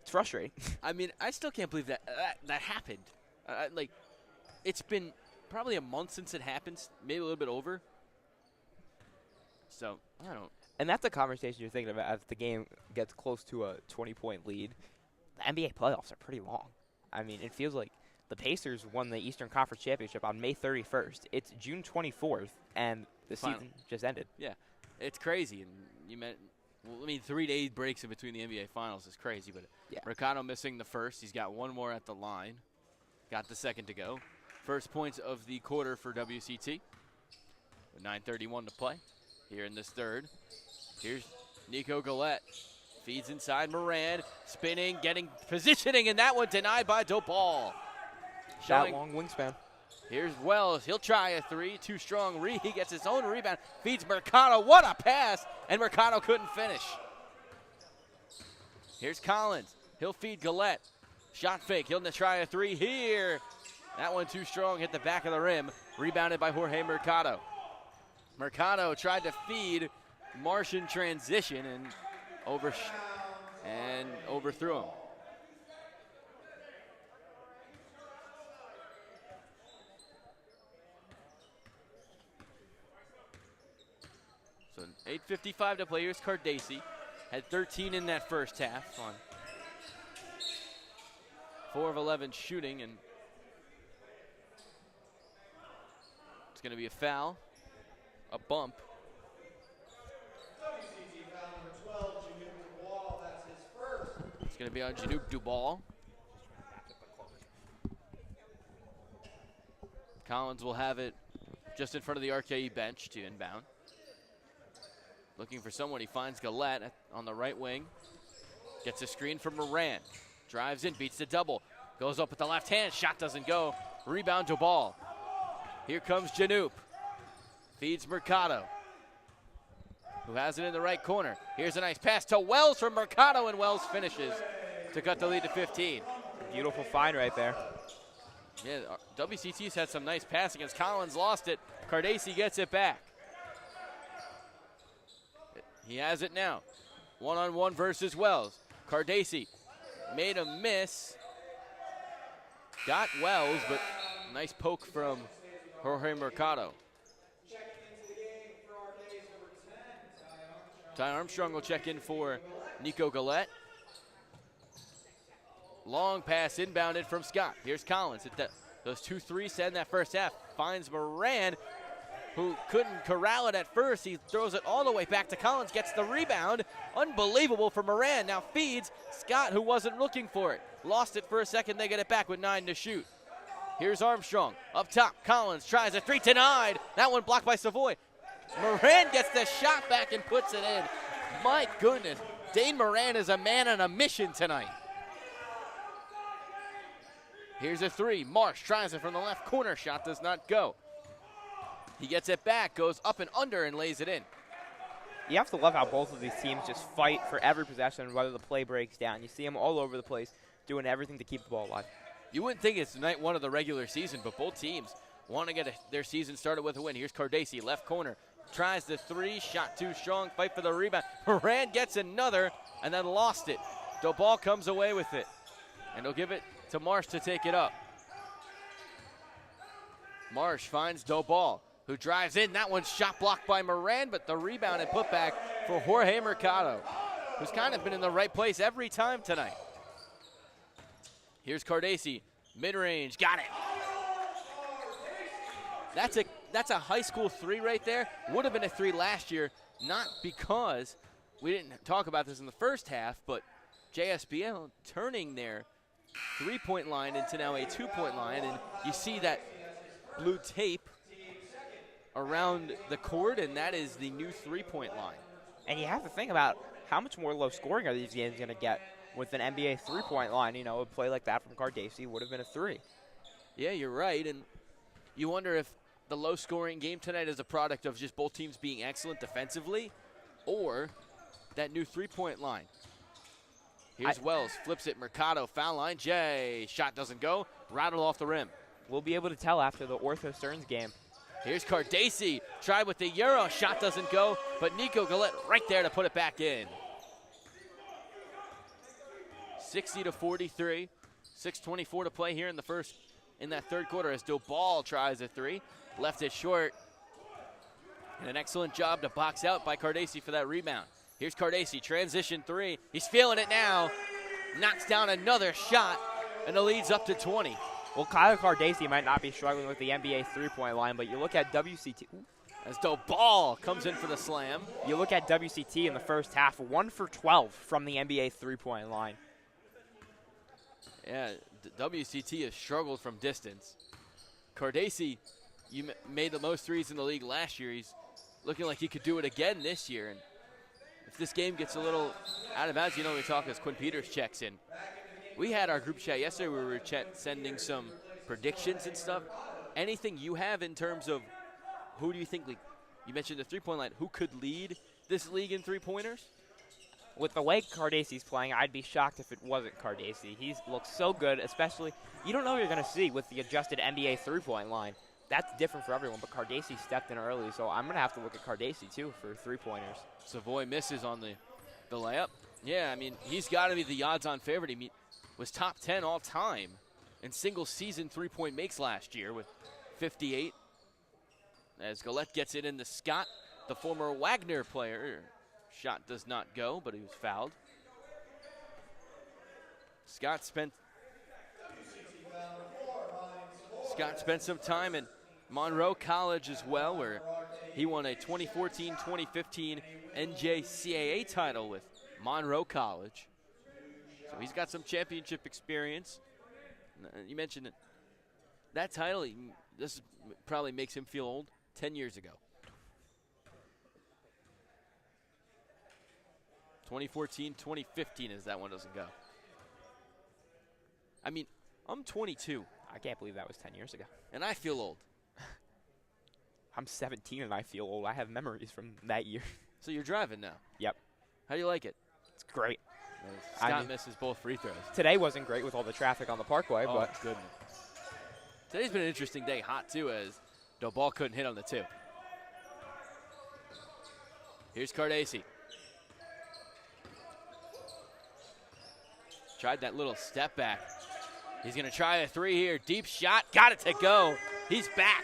B: It's frustrating.
A: I mean, I still can't believe that happened. Like, it's been probably a month since it happened, maybe a little bit over. So, I don't.
B: And that's a conversation you're thinking about as the game gets close to a 20-point lead. The NBA playoffs are pretty long. I mean, it feels like the Pacers won the Eastern Conference Championship on May 31st. It's June 24th, and the season just ended.
A: Yeah, it's crazy. And you meant, 3 days breaks in between the NBA Finals is crazy. But
B: yeah.
A: Mercado missing the first. He's got one more at the line. Got the second to go. First points of the quarter for WCT. With 9:31 to play here in this third. Here's Nico Gillette. Feeds inside Moran. Spinning, positioning, and that one denied by Dobull.
B: That long wingspan.
A: Here's Wells. He'll try a three. Too strong. He gets his own rebound. Feeds Mercado. What a pass. And Mercado couldn't finish. Here's Collins. He'll feed Gillette. Shot fake. He'll try a three here. That one too strong. Hit the back of the rim. Rebounded by Jorge Mercado. Mercado tried to feed Marsh in transition and overthrew him. So 8:55 to play. Here's Cardacci. Had 13 in that first half on 4 of 11 shooting, and it's going to be a foul, a bump.
C: WCT foul number 12, Junior Dubois. That's his first.
A: It's going to be on Janoop Dubois. Collins will have it just in front of the RKE bench to inbound. Looking for someone. He finds Gillette on the right wing. Gets a screen from Moran. Drives in, beats the double. Goes up with the left hand. Shot doesn't go. Rebound to ball. Here comes Janoop. Feeds Mercado, who has it in the right corner. Here's a nice pass to Wells from Mercado, and Wells finishes to cut the lead to 15.
B: Beautiful find right there.
A: Yeah, WCT's had some nice passing as Collins lost it. Cardacci gets it back. He has it now. One-on-one versus Wells. Cardacci made a miss. Got Wells, but nice poke from Jorge Mercado.
C: Checking into the game for RKE's number 10,
A: Ty Armstrong will check in for Nico Gillette. Long pass inbounded from Scott. Here's Collins. Those 2 threes to end that first half. Finds Moran, who couldn't corral it at first. He throws it all the way back to Collins, gets the rebound. Unbelievable for Moran. Now feeds Scott, who wasn't looking for it. Lost it for a second. They get it back with 9 to shoot. Here's Armstrong. Up top, Collins tries a three, denied. That one blocked by Savoy. Moran gets the shot back and puts it in. My goodness, Dane Moran is a man on a mission tonight. Here's a three. Marsh tries it from the left corner. Shot does not go. He gets it back, goes up and under, and lays it in.
B: You have to love how both of these teams just fight for every possession, whether the play breaks down. You see them all over the place doing everything to keep the ball alive.
A: You wouldn't think it's night one of the regular season, but both teams want to get their season started with a win. Here's Cardacci, left corner. Tries the three, shot too strong, fight for the rebound. Moran gets another, and then lost it. Dobull comes away with it, and he'll give it to Marsh to take it up. Marsh finds Dobull, who drives in. That one's shot blocked by Moran, but the rebound and putback for Jorge Mercado, who's kind of been in the right place every time tonight. Here's Cardacci, mid-range, got it. That's a high school three right there. Would have been a three last year, not because we didn't talk about this in the first half, but JSBL turning their three-point line into now a two-point line, and you see that blue tape around the court, and that is the new three-point line.
B: And you have to think about how much more low scoring are these games going to get with an NBA three-point line. You know, a play like that from Cardacy would have been a three.
A: Yeah, you're right, and you wonder if the low-scoring game tonight is a product of just both teams being excellent defensively, or that new three-point line. Here's Wells, flips it, Mercado, foul line, Jay, shot doesn't go, rattled off the rim.
B: We'll be able to tell after the Ortho Stearns game.
A: Here's Cardacy, tried with the Euro, shot doesn't go, but Nico Gillette right there to put it back in. 60-43, 6:24 to play here in that third quarter as Dobal tries a three, left it short. And an excellent job to box out by Cardacy for that rebound. Here's Cardacy, transition three. He's feeling it now. Knocks down another shot, and the lead's up to 20.
B: Well, Kyle Cardacy might not be struggling with the NBA three-point line, but you look at WCT.
A: As Dobal comes in for the slam.
B: You look at WCT in the first half, 1 for 12 from the NBA three-point line.
A: Yeah, WCT has struggled from distance. Cardacy, you made the most threes in the league last year. He's looking like he could do it again this year. And if this game gets a little out of bounds, you know we talk as Quinn Peters checks in. We had our group chat yesterday where we were sending some predictions and stuff. Anything you have in terms of who do you think, like, you mentioned the three-point line, who could lead this league in three-pointers?
B: With the way Cardacy's playing, I'd be shocked if it wasn't Cardacy. He looks so good, especially, you don't know what you're going to see with the adjusted NBA three-point line. That's different for everyone, but Cardacy stepped in early, so I'm going to have to look at Cardacy, too, for three-pointers.
A: Savoy misses on the layup. Yeah, I mean, he's got to be the odds-on favorite. He was top 10 all-time in single-season three-point makes last year with 58. As Gillette gets it into Scott, the former Wagner player. Shot does not go, but he was fouled. Scott spent some time in Monroe College as well, where he won a 2014-2015 NJCAA title with Monroe College. So he's got some championship experience. You mentioned it. That title, this probably makes him feel old. 10 years ago. 2014, 2015 as that one doesn't go. I mean, I'm 22.
B: I can't believe that was 10 years ago.
A: And I feel old.
B: I'm 17 and I feel old. I have memories from that year.
A: So you're driving now?
B: Yep.
A: How do you like it?
B: It's great.
A: Scott misses both free throws.
B: Today wasn't great with all the traffic on the Parkway,
A: Oh,
B: but
A: goodness. Today's been an interesting day, hot too, as the ball couldn't hit on the two. Here's Cardacy. Tried that little step back. He's going to try a three here. Deep shot. Got it to go. He's back.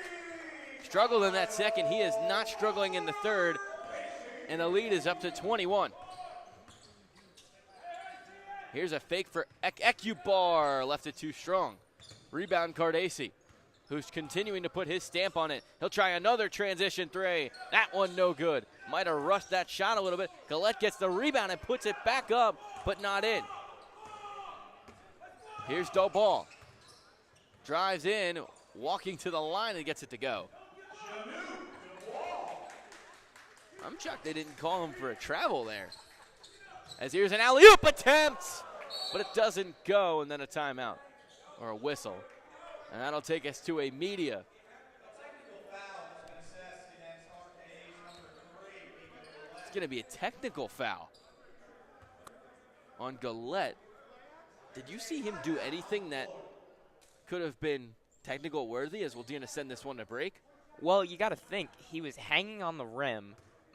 A: Struggled in that second. He is not struggling in the third. And the lead is up to 21. Here's a fake for Ekubar. Left it too strong. Rebound Cardacy, who's continuing to put his stamp on it. He'll try another transition three. That one no good. Might have rushed that shot a little bit. Gillette gets the rebound and puts it back up, but not in. Here's Dobal. Drives in, walking to the line and gets it to go. I'm shocked they didn't call him for a travel there. As here's an alley-oop attempt, but it doesn't go, and then a timeout or a whistle. And that'll take us to a media. It's going to be a technical foul on Gillette. Did you see him do anything that could have been technical worthy, as we're going to send this one to break?
B: Well, you got to think, he was hanging on the rim,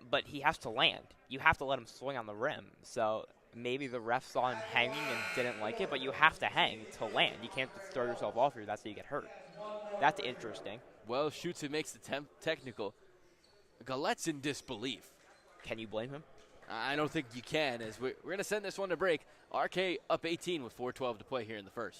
B: but he has to land. You have to let him swing on the rim. So maybe the ref saw him hanging and didn't like it, but you have to hang to land. You can't just throw yourself off here. That's how you get hurt. That's interesting.
A: Well, shoots and makes the technical. Gallette's in disbelief.
B: Can you blame him?
A: I don't think you can, as we're going to send this one to break. RK up 18 with 4:12 to play here in the first.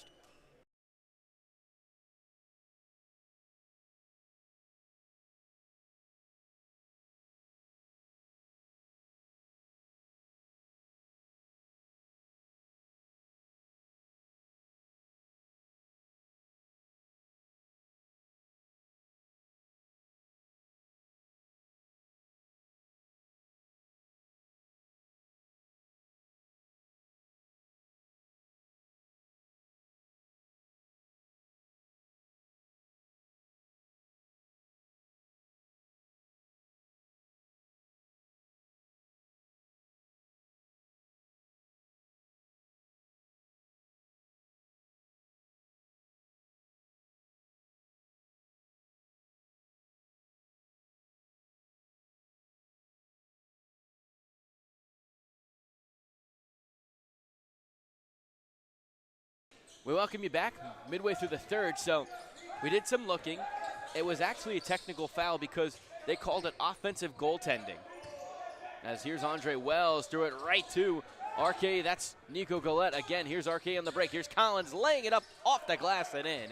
A: We welcome you back midway through the third. So we did some looking. It was actually a technical foul because they called it offensive goaltending. As here's Andre Wells, threw it right to RKE. That's Nico Galette again. Here's RKE on the break. Here's Collins laying it up off the glass and in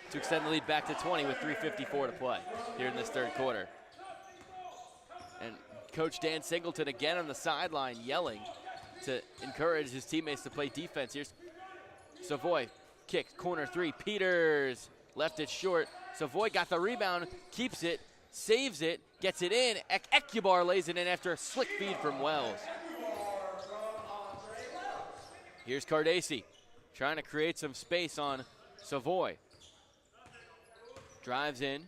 A: to extend the lead back to 20 with 3:54 to play here in this third quarter. And Coach Dan Singleton again on the sideline yelling to encourage his teammates to play defense. Here's Savoy, kick, corner three. Peters left it short. Savoy got the rebound, keeps it, saves it, gets it in. Ecubar lays it in after a slick feed from Wells. Here's Cardesi trying to create some space on Savoy. Drives in,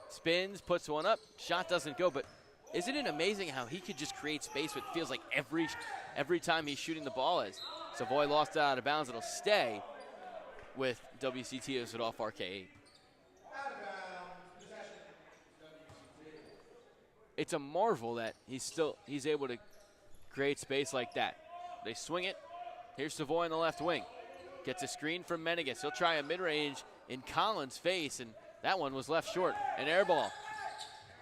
A: spins, puts one up, shot doesn't go, but isn't it amazing how he could just create space? It feels like every time he's shooting the ball. As Savoy lost it out of bounds, it'll stay with WCT as it off RKE. It's a marvel that he's able to create space like that. They swing it. Here's Savoy in the left wing. Gets a screen from Menegas. He'll try a mid-range in Collins' face, and that one was left short. An air ball.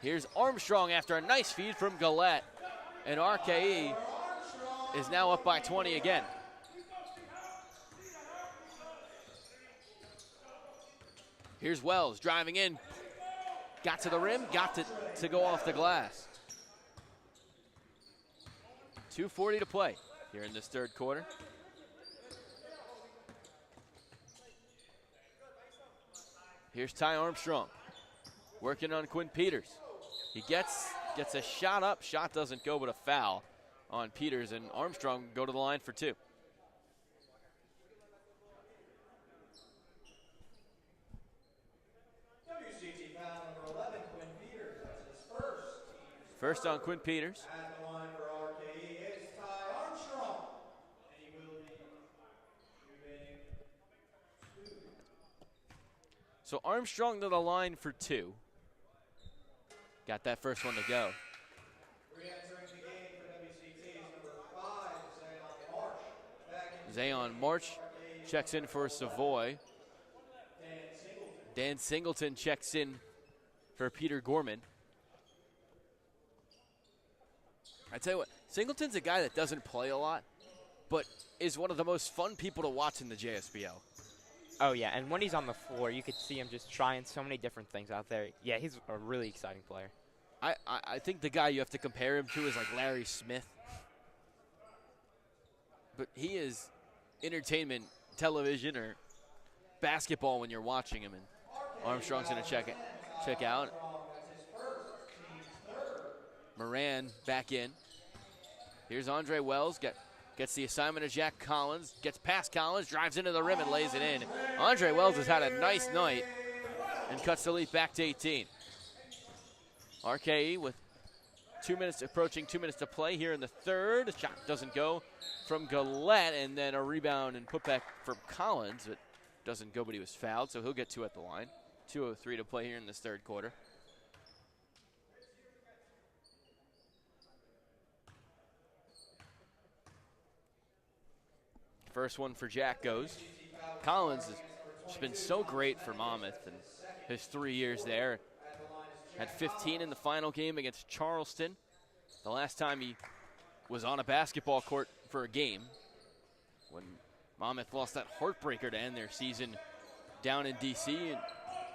A: Here's Armstrong after a nice feed from Galette. And RKE is now up by 20 again. Here's Wells driving in. Got to the rim, got to go off the glass. 2:40 to play here in this third quarter. Here's Ty Armstrong working on Quinn Peters. He gets a shot up, shot doesn't go, but a foul on Peters, and Armstrong go to the line for two.
C: WCT foul number 11, Quinn Peters. That's his first.
A: First on Quinn Peters.
C: At the line for RKE is Ty Armstrong. And he will be shooting two.
A: So Armstrong to the line for two. Got that first one to go.
C: Re-entering the game for WCT is number 5, Zayon March. Back in
A: Zayon March checks in for Savoy. Dan Singleton checks in for Peter Gorman. I tell you what, Singleton's a guy that doesn't play a lot, but is one of the most fun people to watch in the JSBL.
B: Oh, yeah, and when he's on the floor, you could see him just trying so many different things out there. Yeah, he's a really exciting player.
A: I think the guy you have to compare him to is like Larry Smith. But he is entertainment, television, or basketball when you're watching him. And Armstrong's going to check out. Moran back in. Here's Andre Wells. Gets the assignment of Jack Collins. Gets past Collins, drives into the rim and lays it in. Andre Wells has had a nice night and cuts the lead back to 18. RKE with approaching 2 minutes to play here in the third. The shot doesn't go from Galette, and then a rebound and putback from Collins. It doesn't go, but he was fouled, so he'll get two at the line. 2:03 to play here in this third quarter. First one for Jack goes. Collins has just been so great for Monmouth in his 3 years there. Had 15 in the final game against Charleston. The last time he was on a basketball court for a game when Monmouth lost that heartbreaker to end their season down in D.C. and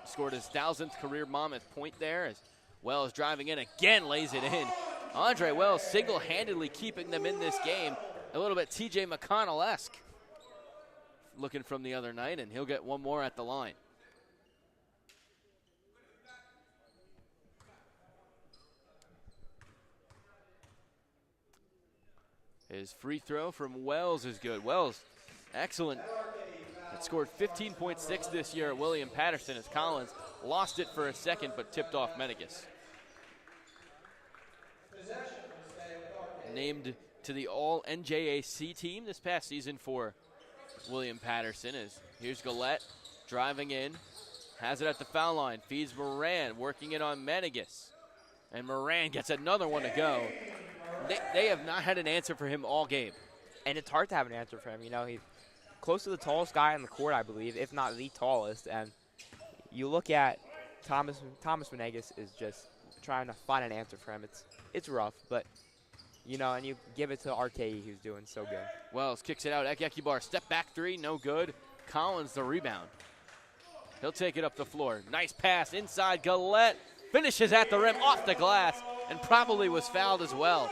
A: scored his 1,000th career Monmouth point there as Wells driving in again lays it in. Andre Wells single-handedly keeping them in this game. A little bit T.J. McConnell-esque looking from the other night, and he'll get one more at the line. His free throw from Wells is good. Wells, excellent. Had scored 15.6 this year at William Patterson as Collins lost it for a second but tipped off Menegas. Named to the All-NJAC team this past season for William Patterson. Here's Galette driving in, has it at the foul line, feeds Moran, working it on Menegas. And Moran gets another one to go. They have not had an answer for him all game.
B: And it's hard to have an answer for him. You know, he's close to the tallest guy on the court, I believe, if not the tallest. And you look at Thomas Menegas is just trying to find an answer for him. It's rough, but you know, and you give it to RKE, who's doing so good.
A: Wells kicks it out. Ekibar, step back three, no good. Collins the rebound. He'll take it up the floor. Nice pass inside. Gillette finishes at the rim, off the glass, and probably was fouled as well.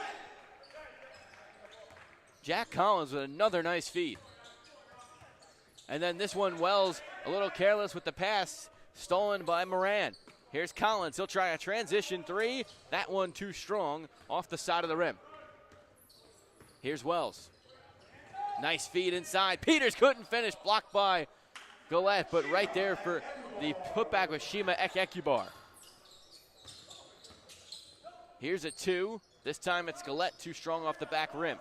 A: Jack Collins with another nice feed. And then this one, Wells a little careless with the pass, stolen by Moran. Here's Collins. He'll try a transition three. That one too strong, off the side of the rim. Here's Wells. Nice feed inside. Peters couldn't finish, blocked by Gillette, but right there for the putback with Shima Ekibar. Here's a two. This time it's Gillette, too strong off the back rim.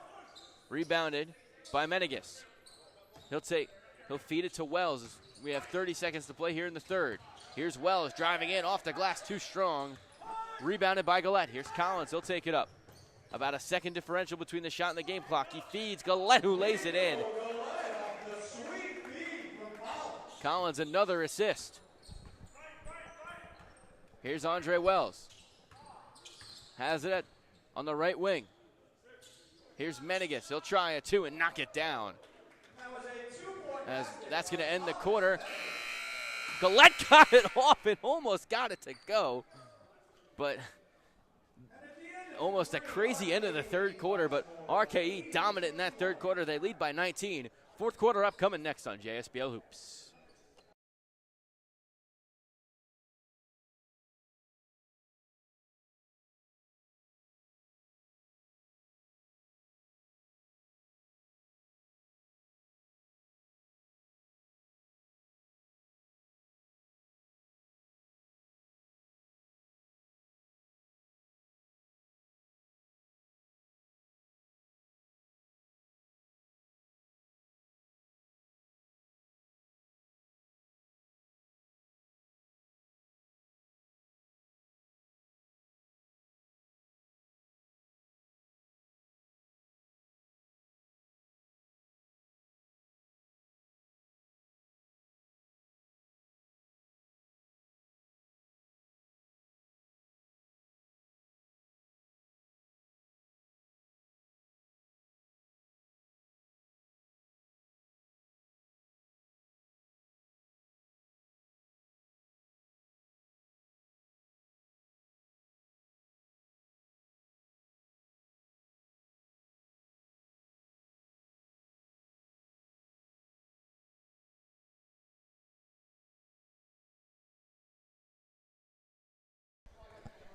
A: Rebounded by Menegas. He'll feed it to Wells. We have 30 seconds to play here in the third. Here's Wells driving in off the glass, too strong. Rebounded by Gillette. Here's Collins. He'll take it up. About a second differential between the shot and the game clock. He feeds Gillette, who lays it in. Collins, another assist. Here's Andre Wells. Has it on the right wing. Here's Menegas. He'll try a two and knock it down. As that's going to end the quarter. Gillette got it off and almost got it to go. But almost a crazy end of the third quarter. But RKE dominant in that third quarter. They lead by 19. Fourth quarter upcoming next on JSBL Hoops.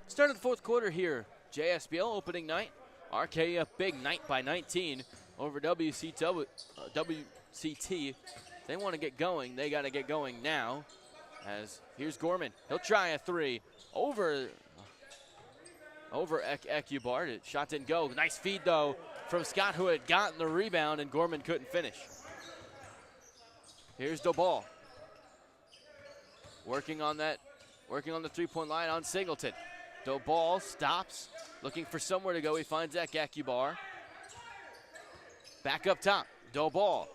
A: Start of the fourth quarter here. JSBL opening night. RKE a big night by 19 over WCT. They want to get going. They got to get going now. As here's Gorman. He'll try a three over Ekibar. Shot didn't go. Nice feed though from Scott, who had gotten the rebound, and Gorman couldn't finish. Here's DeBall. Working on the three-point line on Singleton. DeBall stops, looking for somewhere to go. He finds Ekibar. Back up top. DeBall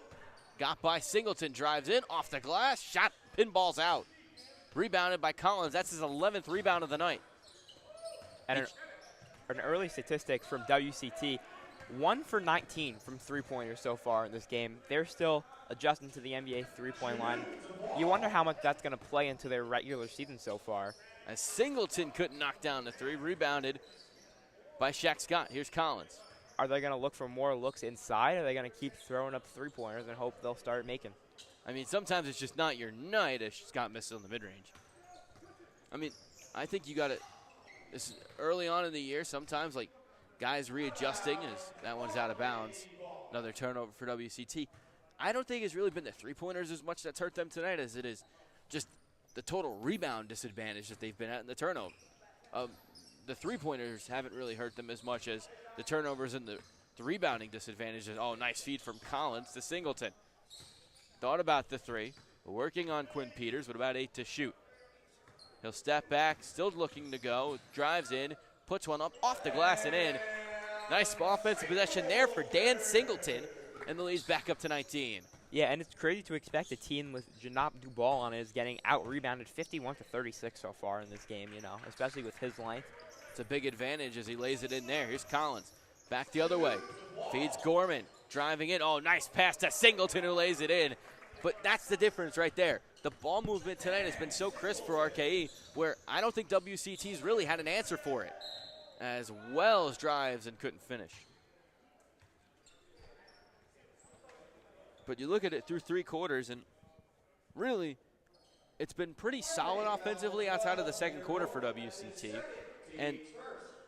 A: got by Singleton, drives in, off the glass, shot, pinballs out. Rebounded by Collins. That's his 11th rebound of the night.
B: And an early statistic from WCT, 1 for 19 from three-pointers so far in this game. They're still adjusting to the NBA three-point line. You wonder how much that's going to play into their regular season so far.
A: As Singleton couldn't knock down the three, rebounded by Shaq Scott. Here's Collins.
B: Are they going to look for more looks inside, or are they going to keep throwing up three-pointers and hope they'll start making?
A: I mean, sometimes it's just not your night as Scott missed on the mid-range. I mean, I think you got to – this is early on in the year, sometimes, like, guys readjusting as that one's out of bounds. Another turnover for WCT. I don't think it's really been the three-pointers as much that's hurt them tonight as it is just the total rebound disadvantage that they've been at in the turnover. The three-pointers haven't really hurt them as much as the turnovers and the rebounding disadvantage. Oh, nice feed from Collins to Singleton. Thought about the three, working on Quinn Peters with about 8 to shoot. He'll step back, still looking to go, drives in, puts one up off the glass and in. Nice offensive possession there for Dan Singleton, and the lead's back up to 19.
B: Yeah, and it's crazy to expect a team with Janop Dubal on it is getting out-rebounded 51-36 so far in this game, you know, especially with his length.
A: It's a big advantage as he lays it in there. Here's Collins. Back the other way. Feeds Gorman. Driving in. Oh, nice pass to Singleton who lays it in. But that's the difference right there. The ball movement tonight has been so crisp for RKE where I don't think WCT's really had an answer for it. As Wells drives and couldn't finish. But you look at it through 3 quarters and really it's been pretty solid offensively outside of the second quarter for WCT. And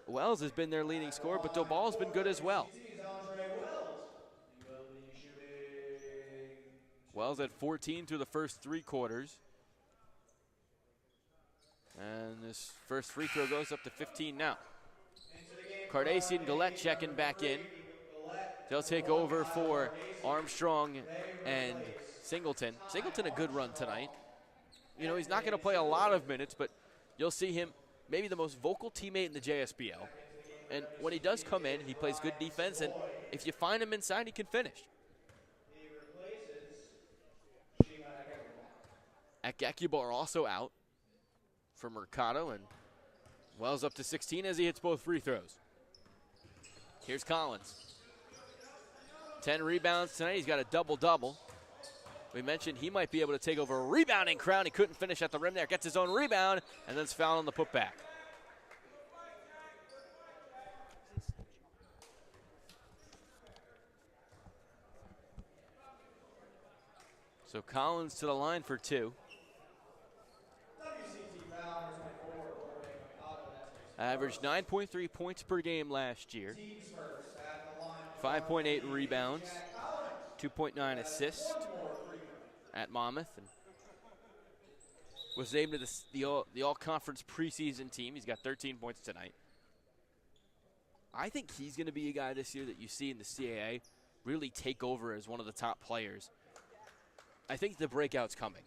A: Wells has been their leading scorer, but Dobal's been good as well. Wells at 14 through the first 3 quarters. And this first free throw goes up to 15 now. Cardassian and Gillette checking back in. They'll take over for Armstrong and Singleton. Singleton a good run tonight. You know, he's not going to play a lot of minutes, but you'll see him maybe the most vocal teammate in the JSBL. And when he does come in, he plays good defense, and if you find him inside, he can finish. Akakubar also out for Mercado, and Wells up to 16 as he hits both free throws. Here's Collins. 10 rebounds tonight. He's got a double-double. We mentioned he might be able to take over a rebounding crown. He couldn't finish at the rim there. Gets his own rebound, and then's fouled on the putback. So Collins to the line for 2. Averaged 9.3 points per game last year. 5.8 rebounds. 2.9 assists at Monmouth. And was named to the all-conference preseason team. He's got 13 points tonight. I think he's going to be a guy this year that you see in the CAA really take over as one of the top players. I think the breakout's coming.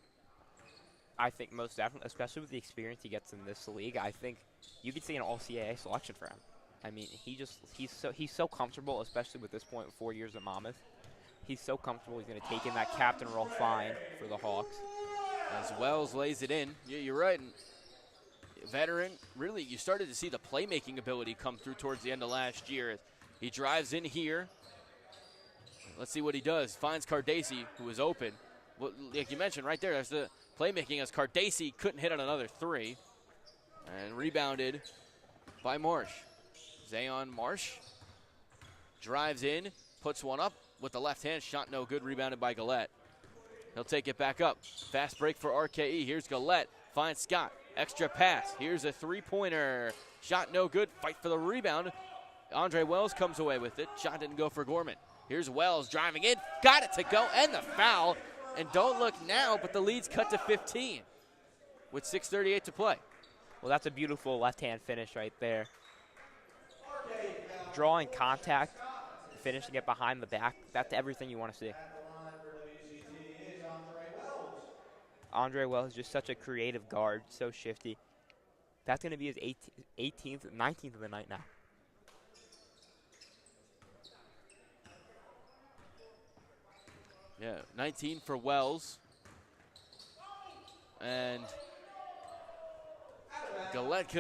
B: I think most definitely, especially with the experience he gets in this league, I think you could see an all-CAA selection for him. I mean, he's so comfortable, especially with this point with 4 years at Monmouth. He's so comfortable. He's going to take in that captain role fine for the Hawks.
A: As Wells lays it in, yeah, you're right. And veteran, really, you started to see the playmaking ability come through towards the end of last year. He drives in here. Let's see what he does. Finds Cardassian, who is open. Well, like you mentioned right there, that's the playmaking as Cardassian couldn't hit on another 3. And rebounded by Marsh. Zayon Marsh drives in, puts one up with the left hand. Shot no good, rebounded by Gillette. He'll take it back up. Fast break for RKE. Here's Gillette. Finds Scott. Extra pass. Here's a 3-pointer. Shot no good. Fight for the rebound. Andre Wells comes away with it. Shot didn't go for Gorman. Here's Wells driving in. Got it to go, and the foul. And don't look now, but the lead's cut to 15 with 6:38 to play.
B: Well, that's a beautiful left-hand finish right there. Drawing contact, finishing it behind the back, that's everything you want to see. Andre Wells is just such a creative guard, so shifty. That's going to be his 19th of the night now.
A: Yeah, 19 for Wells. And Gillette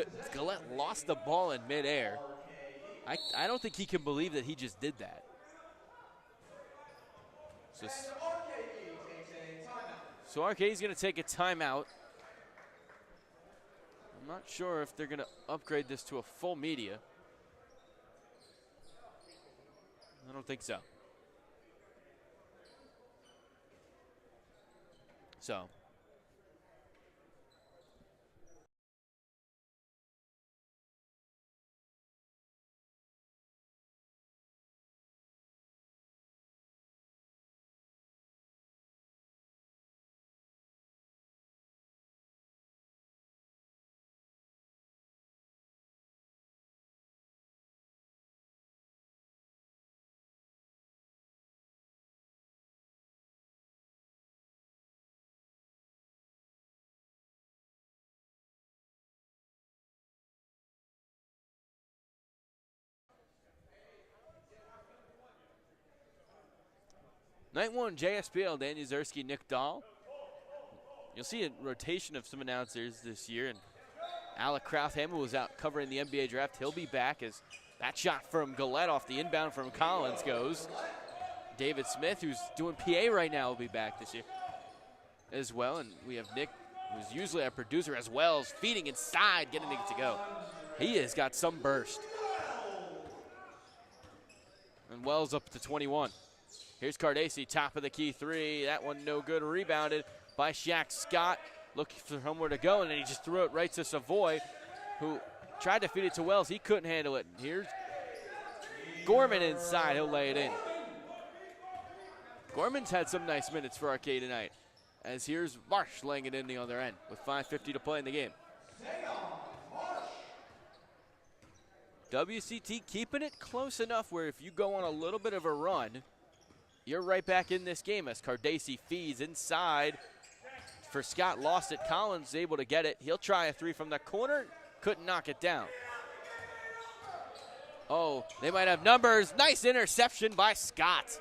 A: lost the ball in midair. I don't think he can believe that he just did that. So RKE's going to take a timeout. I'm not sure if they're going to upgrade this to a full media. I don't think so. So Night 1, JSPL, Dan Yuzerski, Nick Dahl. You'll see a rotation of some announcers this year, and Alec Krauthammer was out covering the NBA draft. He'll be back as that shot from Gillette off the inbound from Collins goes. David Smith, who's doing PA right now, will be back this year as well. And we have Nick, who's usually our producer, as well, as feeding inside, getting it to go. He has got some burst. And Wells up to 21. Here's Cardace, top of the key three. That one no good, rebounded by Shaq Scott. Looking for somewhere to go, and then he just threw it right to Savoy, who tried to feed it to Wells. He couldn't handle it. And here's Gorman inside. He'll lay it in. Gorman's had some nice minutes for RKE tonight, as here's Marsh laying it in the other end with 5:50 to play in the game. WCT keeping it close enough where if you go on a little bit of a run, you're right back in this game as Cardace feeds inside for Scott. Lost it. Collins able to get it. He'll try a three from the corner. Couldn't knock it down. Oh, they might have numbers. Nice interception by Scott.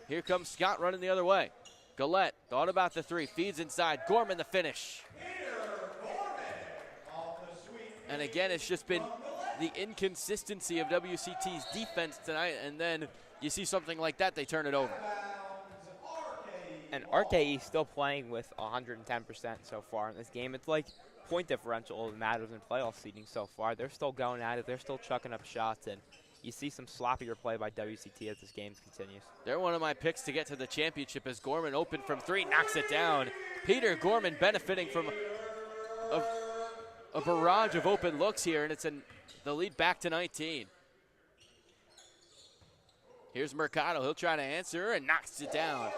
A: Here comes Scott running the other way. Gillette thought about the three. Feeds inside. Gorman the finish. And again, it's just been the inconsistency of WCT's defense tonight, and then you see something like that, they turn it over.
B: And RKE still playing with 110% so far in this game. It's like point differential matters in playoff seeding so far. They're still going at it. They're still chucking up shots, and you see some sloppier play by WCT as this game continues.
A: They're one of my picks to get to the championship as Gorman open from three, knocks it down. Peter Gorman benefiting from a barrage of open looks here, and it's the lead back to 19. Here's Mercado. He'll try to answer and knocks it down.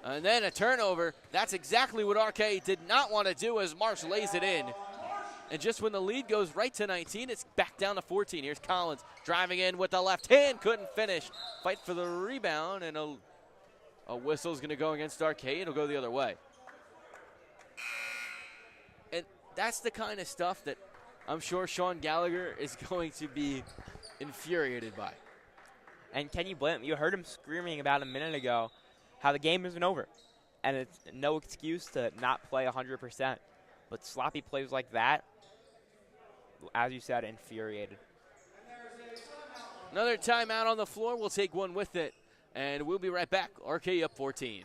A: And then a turnover. That's exactly what RKE did not want to do as Marsh lays it in. And just when the lead goes right to 19, it's back down to 14. Here's Collins driving in with the left hand. Couldn't finish. Fight for the rebound, and a whistle's going to go against RKE. It'll go the other way. And that's the kind of stuff that I'm sure Sean Gallagher is going to be infuriated by.
B: And can you blame him? You heard him screaming about a minute ago how the game isn't over. And it's no excuse to not play 100%. But sloppy plays like that, as you said, infuriated.
A: Another timeout on the floor. We'll take one with it, and we'll be right back. RKE up 14.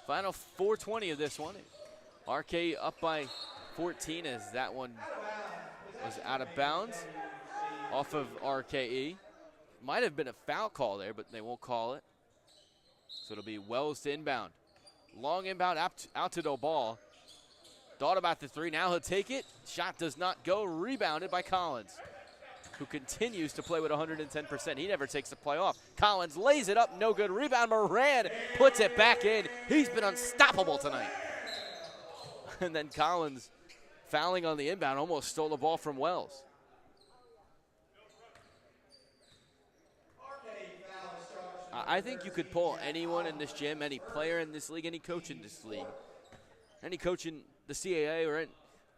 A: Final 4:20 of this one. RKE up by 14 as that one was out of bounds off of RKE. Might have been a foul call there, but they won't call it. So it'll be Wells to inbound. Long inbound out to Dobal. Thought about the three. Now he'll take it. Shot does not go. Rebounded by Collins, who continues to play with 110%. He never takes the play off. Collins lays it up, no good. Rebound, Moran puts it back in. He's been unstoppable tonight. And then Collins, fouling on the inbound, almost stole the ball from Wells. I think you could pull anyone in this gym, any player in this league, any coach in this league, any coach in the CAA or in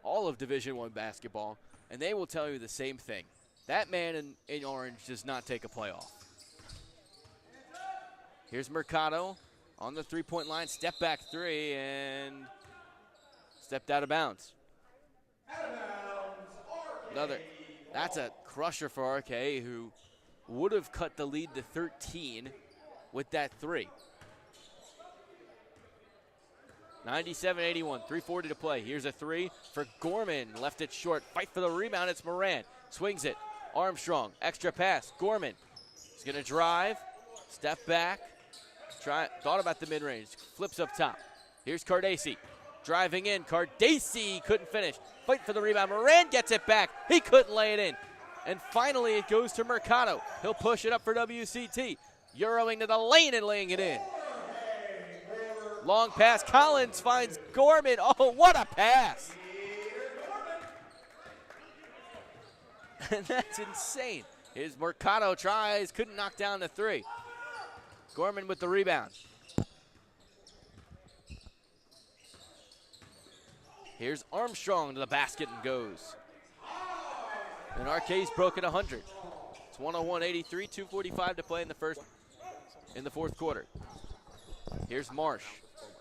A: all of Division I basketball, and they will tell you the same thing. That man in orange does not take a play off. Here's Mercado on the three-point line. Step back three and stepped out of bounds. That's a crusher for RKE, who would have cut the lead to 13 with that three. 97-81, 3:40 to play. Here's a three for Gorman. Left it short. Fight for the rebound. It's Moran. Swings it. Armstrong. Extra pass. Gorman. He's going to drive. Step back. Thought about the mid-range. Flips up top. Here's Cardesi. Driving in. Cardesi couldn't finish. Fight for the rebound. Moran gets it back. He couldn't lay it in. And finally it goes to Mercado. He'll push it up for WCT. Euroing to the lane and laying it in. Long pass. Collins finds Gorman. Oh, what a pass. That's insane. Here's Mercado tries. Couldn't knock down the three. Gorman with the rebound. Here's Armstrong to the basket and goes. And RKE's broken 100. It's 101-83, 2:45 to play in the fourth quarter. Here's Marsh.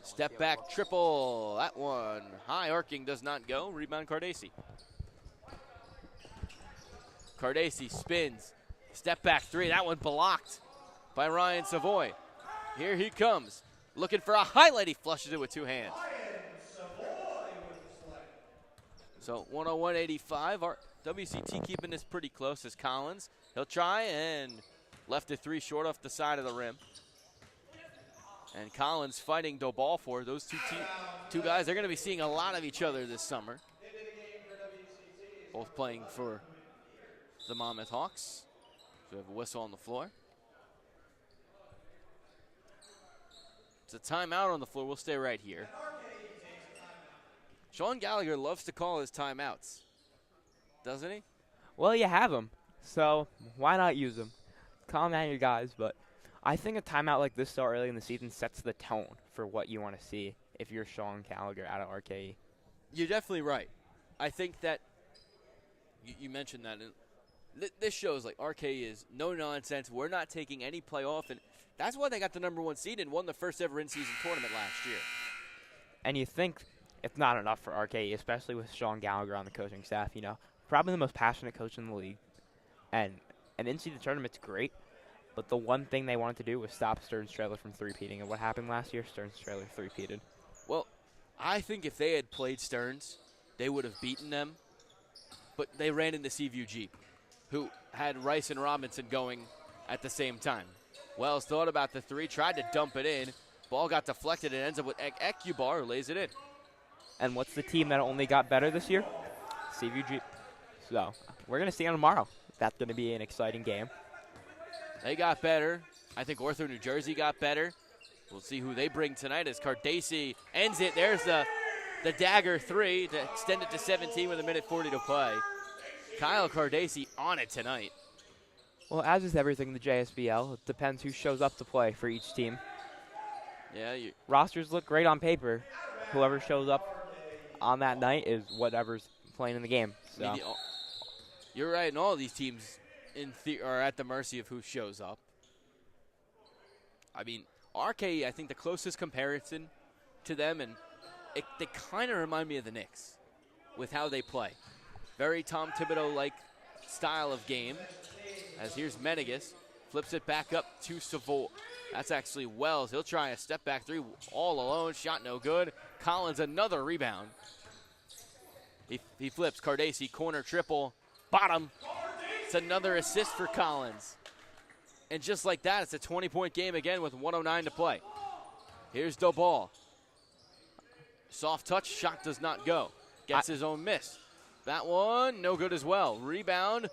A: Step back triple. That one high arcing does not go. Rebound Cardesi. Cardesi spins. Step back three. That one blocked by Ryan Savoy. Here he comes. Looking for a highlight. He flushes it with two hands. So 101-85. Our WCT keeping this pretty close as Collins. He'll try and left it three short off the side of the rim. And Collins fighting Dobal for those two guys. They're going to be seeing a lot of each other this summer. Both playing for the Monmouth Hawks. So we have a whistle on the floor. It's a timeout on the floor. We'll stay right here. Sean Gallagher loves to call his timeouts, doesn't he?
B: Well, you have them, so why not use them? Calm down, you guys, but I think a timeout like this so early in the season sets the tone for what you want to see if you're Sean Gallagher out of RKE.
A: You're definitely right. I think that you mentioned that. This shows like RKE is no nonsense. We're not taking any play off, and that's why they got the #1 seed and won the first ever in-season tournament last year.
B: And you think it's not enough for RKE, especially with Sean Gallagher on the coaching staff, you know. Probably the most passionate coach in the league. And an in-season tournament's great, but the one thing they wanted to do was stop Stearns Trailer from three-peating. And what happened last year? Stearns Trailer three-peated.
A: Well, I think if they had played Stearns, they would have beaten them. But they ran into Seaview Jeep, who had Rice and Robinson going at the same time. Wells thought about the three, tried to dump it in. Ball got deflected and ends up with Ekubar, who lays it in.
B: And what's the team that only got better this year? Seaview Jeep. So we're going to see them tomorrow. That's going to be an exciting game.
A: They got better. I think Ortho, New Jersey got better. We'll see who they bring tonight as Cardesi ends it. There's the dagger three to extend it to 17 with 1:40 to play. Kyle Cardesi on it tonight.
B: Well, as is everything in the JSBL, it depends who shows up to play for each team.
A: Yeah,
B: rosters look great on paper. Whoever shows up on that night is whatever's playing in the game. So.
A: I mean, you're right, and all of these teams are at the mercy of who shows up. I mean, RKE, I think the closest comparison to them, and they kind of remind me of the Knicks with how they play. Very Tom Thibodeau-like style of game. As here's Menegas, flips it back up to Savoy. That's actually Wells. He'll try a step back three all alone. Shot no good. Collins another rebound. He flips. Cardesi corner triple. Bottom. It's another assist for Collins. And just like that, it's a 20-point game again with 1:09 to play. Here's Dobal. Soft touch. Shot does not go. Gets his own miss. That one, no good as well. Rebound.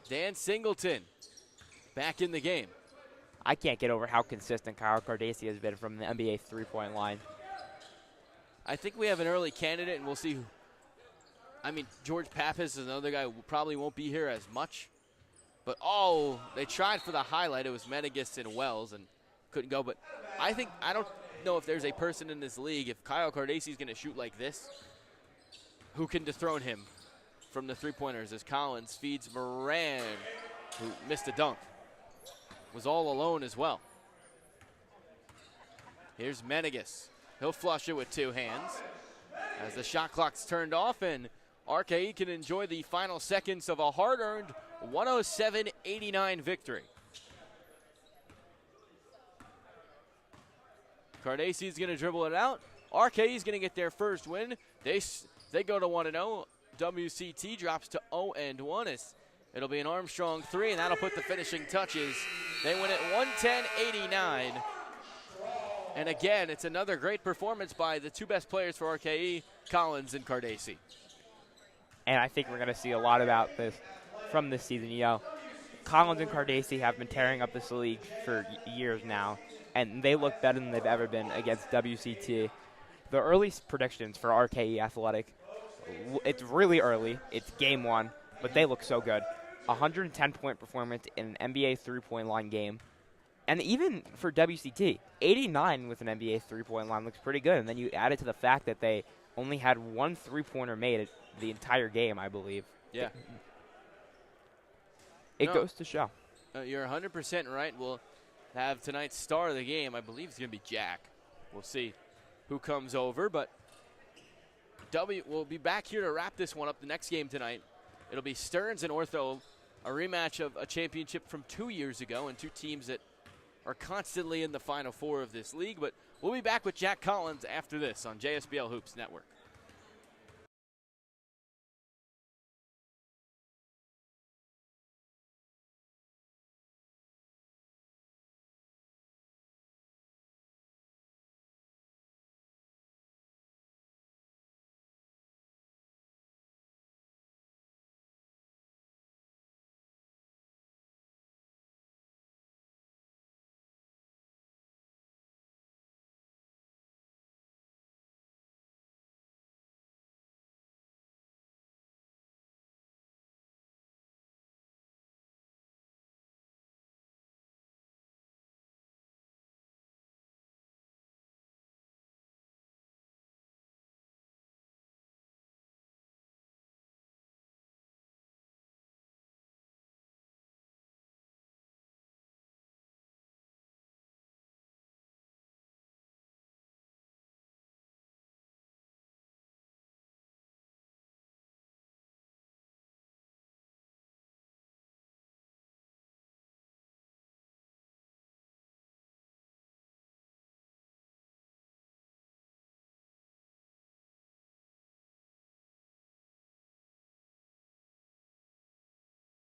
A: Dan Singleton back in the game.
B: I can't get over how consistent Kyle Cardesi has been from the NBA three-point line.
A: I think we have an early candidate, and we'll see who. I mean, George Pappas is another guy who probably won't be here as much. But, they tried for the highlight. It was Menegas and Wells and couldn't go. But I don't know if there's a person in this league, if Kyle Cardesi is going to shoot like this, who can dethrone him from the three-pointers as Collins feeds Moran, who missed a dunk. Was all alone as well. Here's Menegas. He'll flush it with two hands as the shot clock's turned off, and RKE can enjoy the final seconds of a hard-earned 107-89 victory. Cardesi's going to dribble it out. RKE is going to get their first win. They go to 1-0. WCT drops to 0-1. It'll be an Armstrong 3, and that'll put the finishing touches. They win it 110-89. And again, it's another great performance by the two best players for RKE, Collins and Cardesi.
B: And I think we're going to see a lot about this from this season. You know, Collins and Cardesi have been tearing up this league for years now, and they look better than they've ever been against WCT. The early predictions for RKE Athletic, it's really early. It's game one, but they look so good. 110-point performance in an NBA three-point line game. And even for WCT, 89 with an NBA three-point line looks pretty good. And then you add it to the fact that they only had one three-pointer made the entire game, I believe.
A: Yeah.
B: It goes to show.
A: You're 100% right. We'll have tonight's star of the game. I believe it's going to be Jack. We'll see who comes over. But we'll be back here to wrap this one up. The next game tonight, it'll be Stearns and Ortho, a rematch of a championship from 2 years ago, and two teams that are constantly in the Final Four of this league. But we'll be back with Jack Collins after this on JSBL Hoops Network.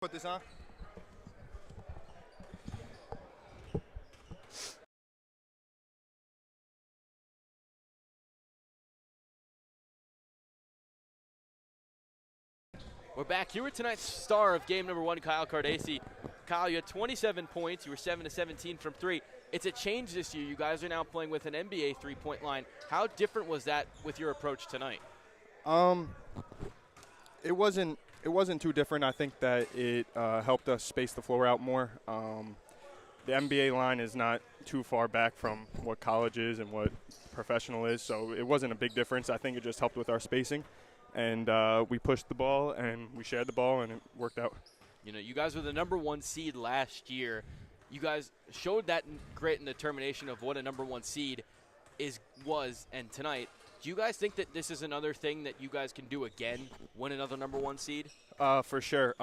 D: Put this on.
A: We're back here with tonight's star of game number one, Kyle Cardesi. Kyle, you had 27 points. You were 7-17 from three. It's a change this year. You guys are now playing with an NBA three-point line. How different was that with your approach tonight?
D: It wasn't too different. I think that it helped us space the floor out more. The NBA line is not too far back from what college is and what professional is, so it wasn't a big difference. I think it just helped with our spacing, and we pushed the ball and we shared the ball, and it worked out.
A: You know, you guys were the number one seed last year. You guys showed that grit and determination of what a number one seed was, and tonight, do you guys think that this is another thing that you guys can do again, win another number one seed?
D: For sure.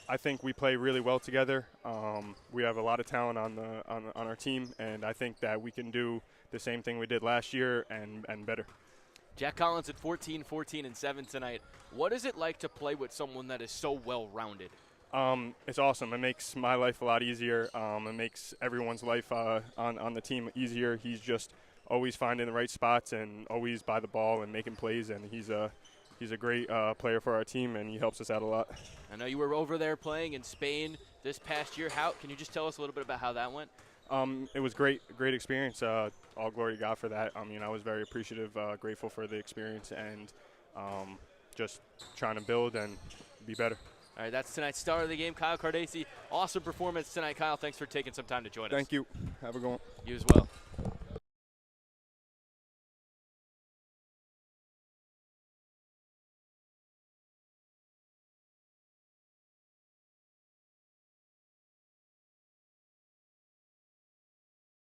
D: I think we play really well together. We have a lot of talent on our team, and I think that we can do the same thing we did last year and better.
A: Jack Collins at 14, 14, and 7 tonight. What is it like to play with someone that is so well-rounded?
D: It's awesome. It makes my life a lot easier. It makes everyone's life on the team easier. He's just always finding the right spots and always by the ball and making plays, and he's a great player for our team, and he helps us out a lot.
A: I know you were over there playing in Spain this past year. Can you just tell us a little bit about how that went?
D: It was great experience. All glory to God for that. I was very appreciative, grateful for the experience, and just trying to build and be better.
A: All right, that's tonight's star of the game, Kyle Cardesi. Awesome performance tonight, Kyle. Thanks for taking some time to join us.
D: Thank you. Have a good one.
A: You as well.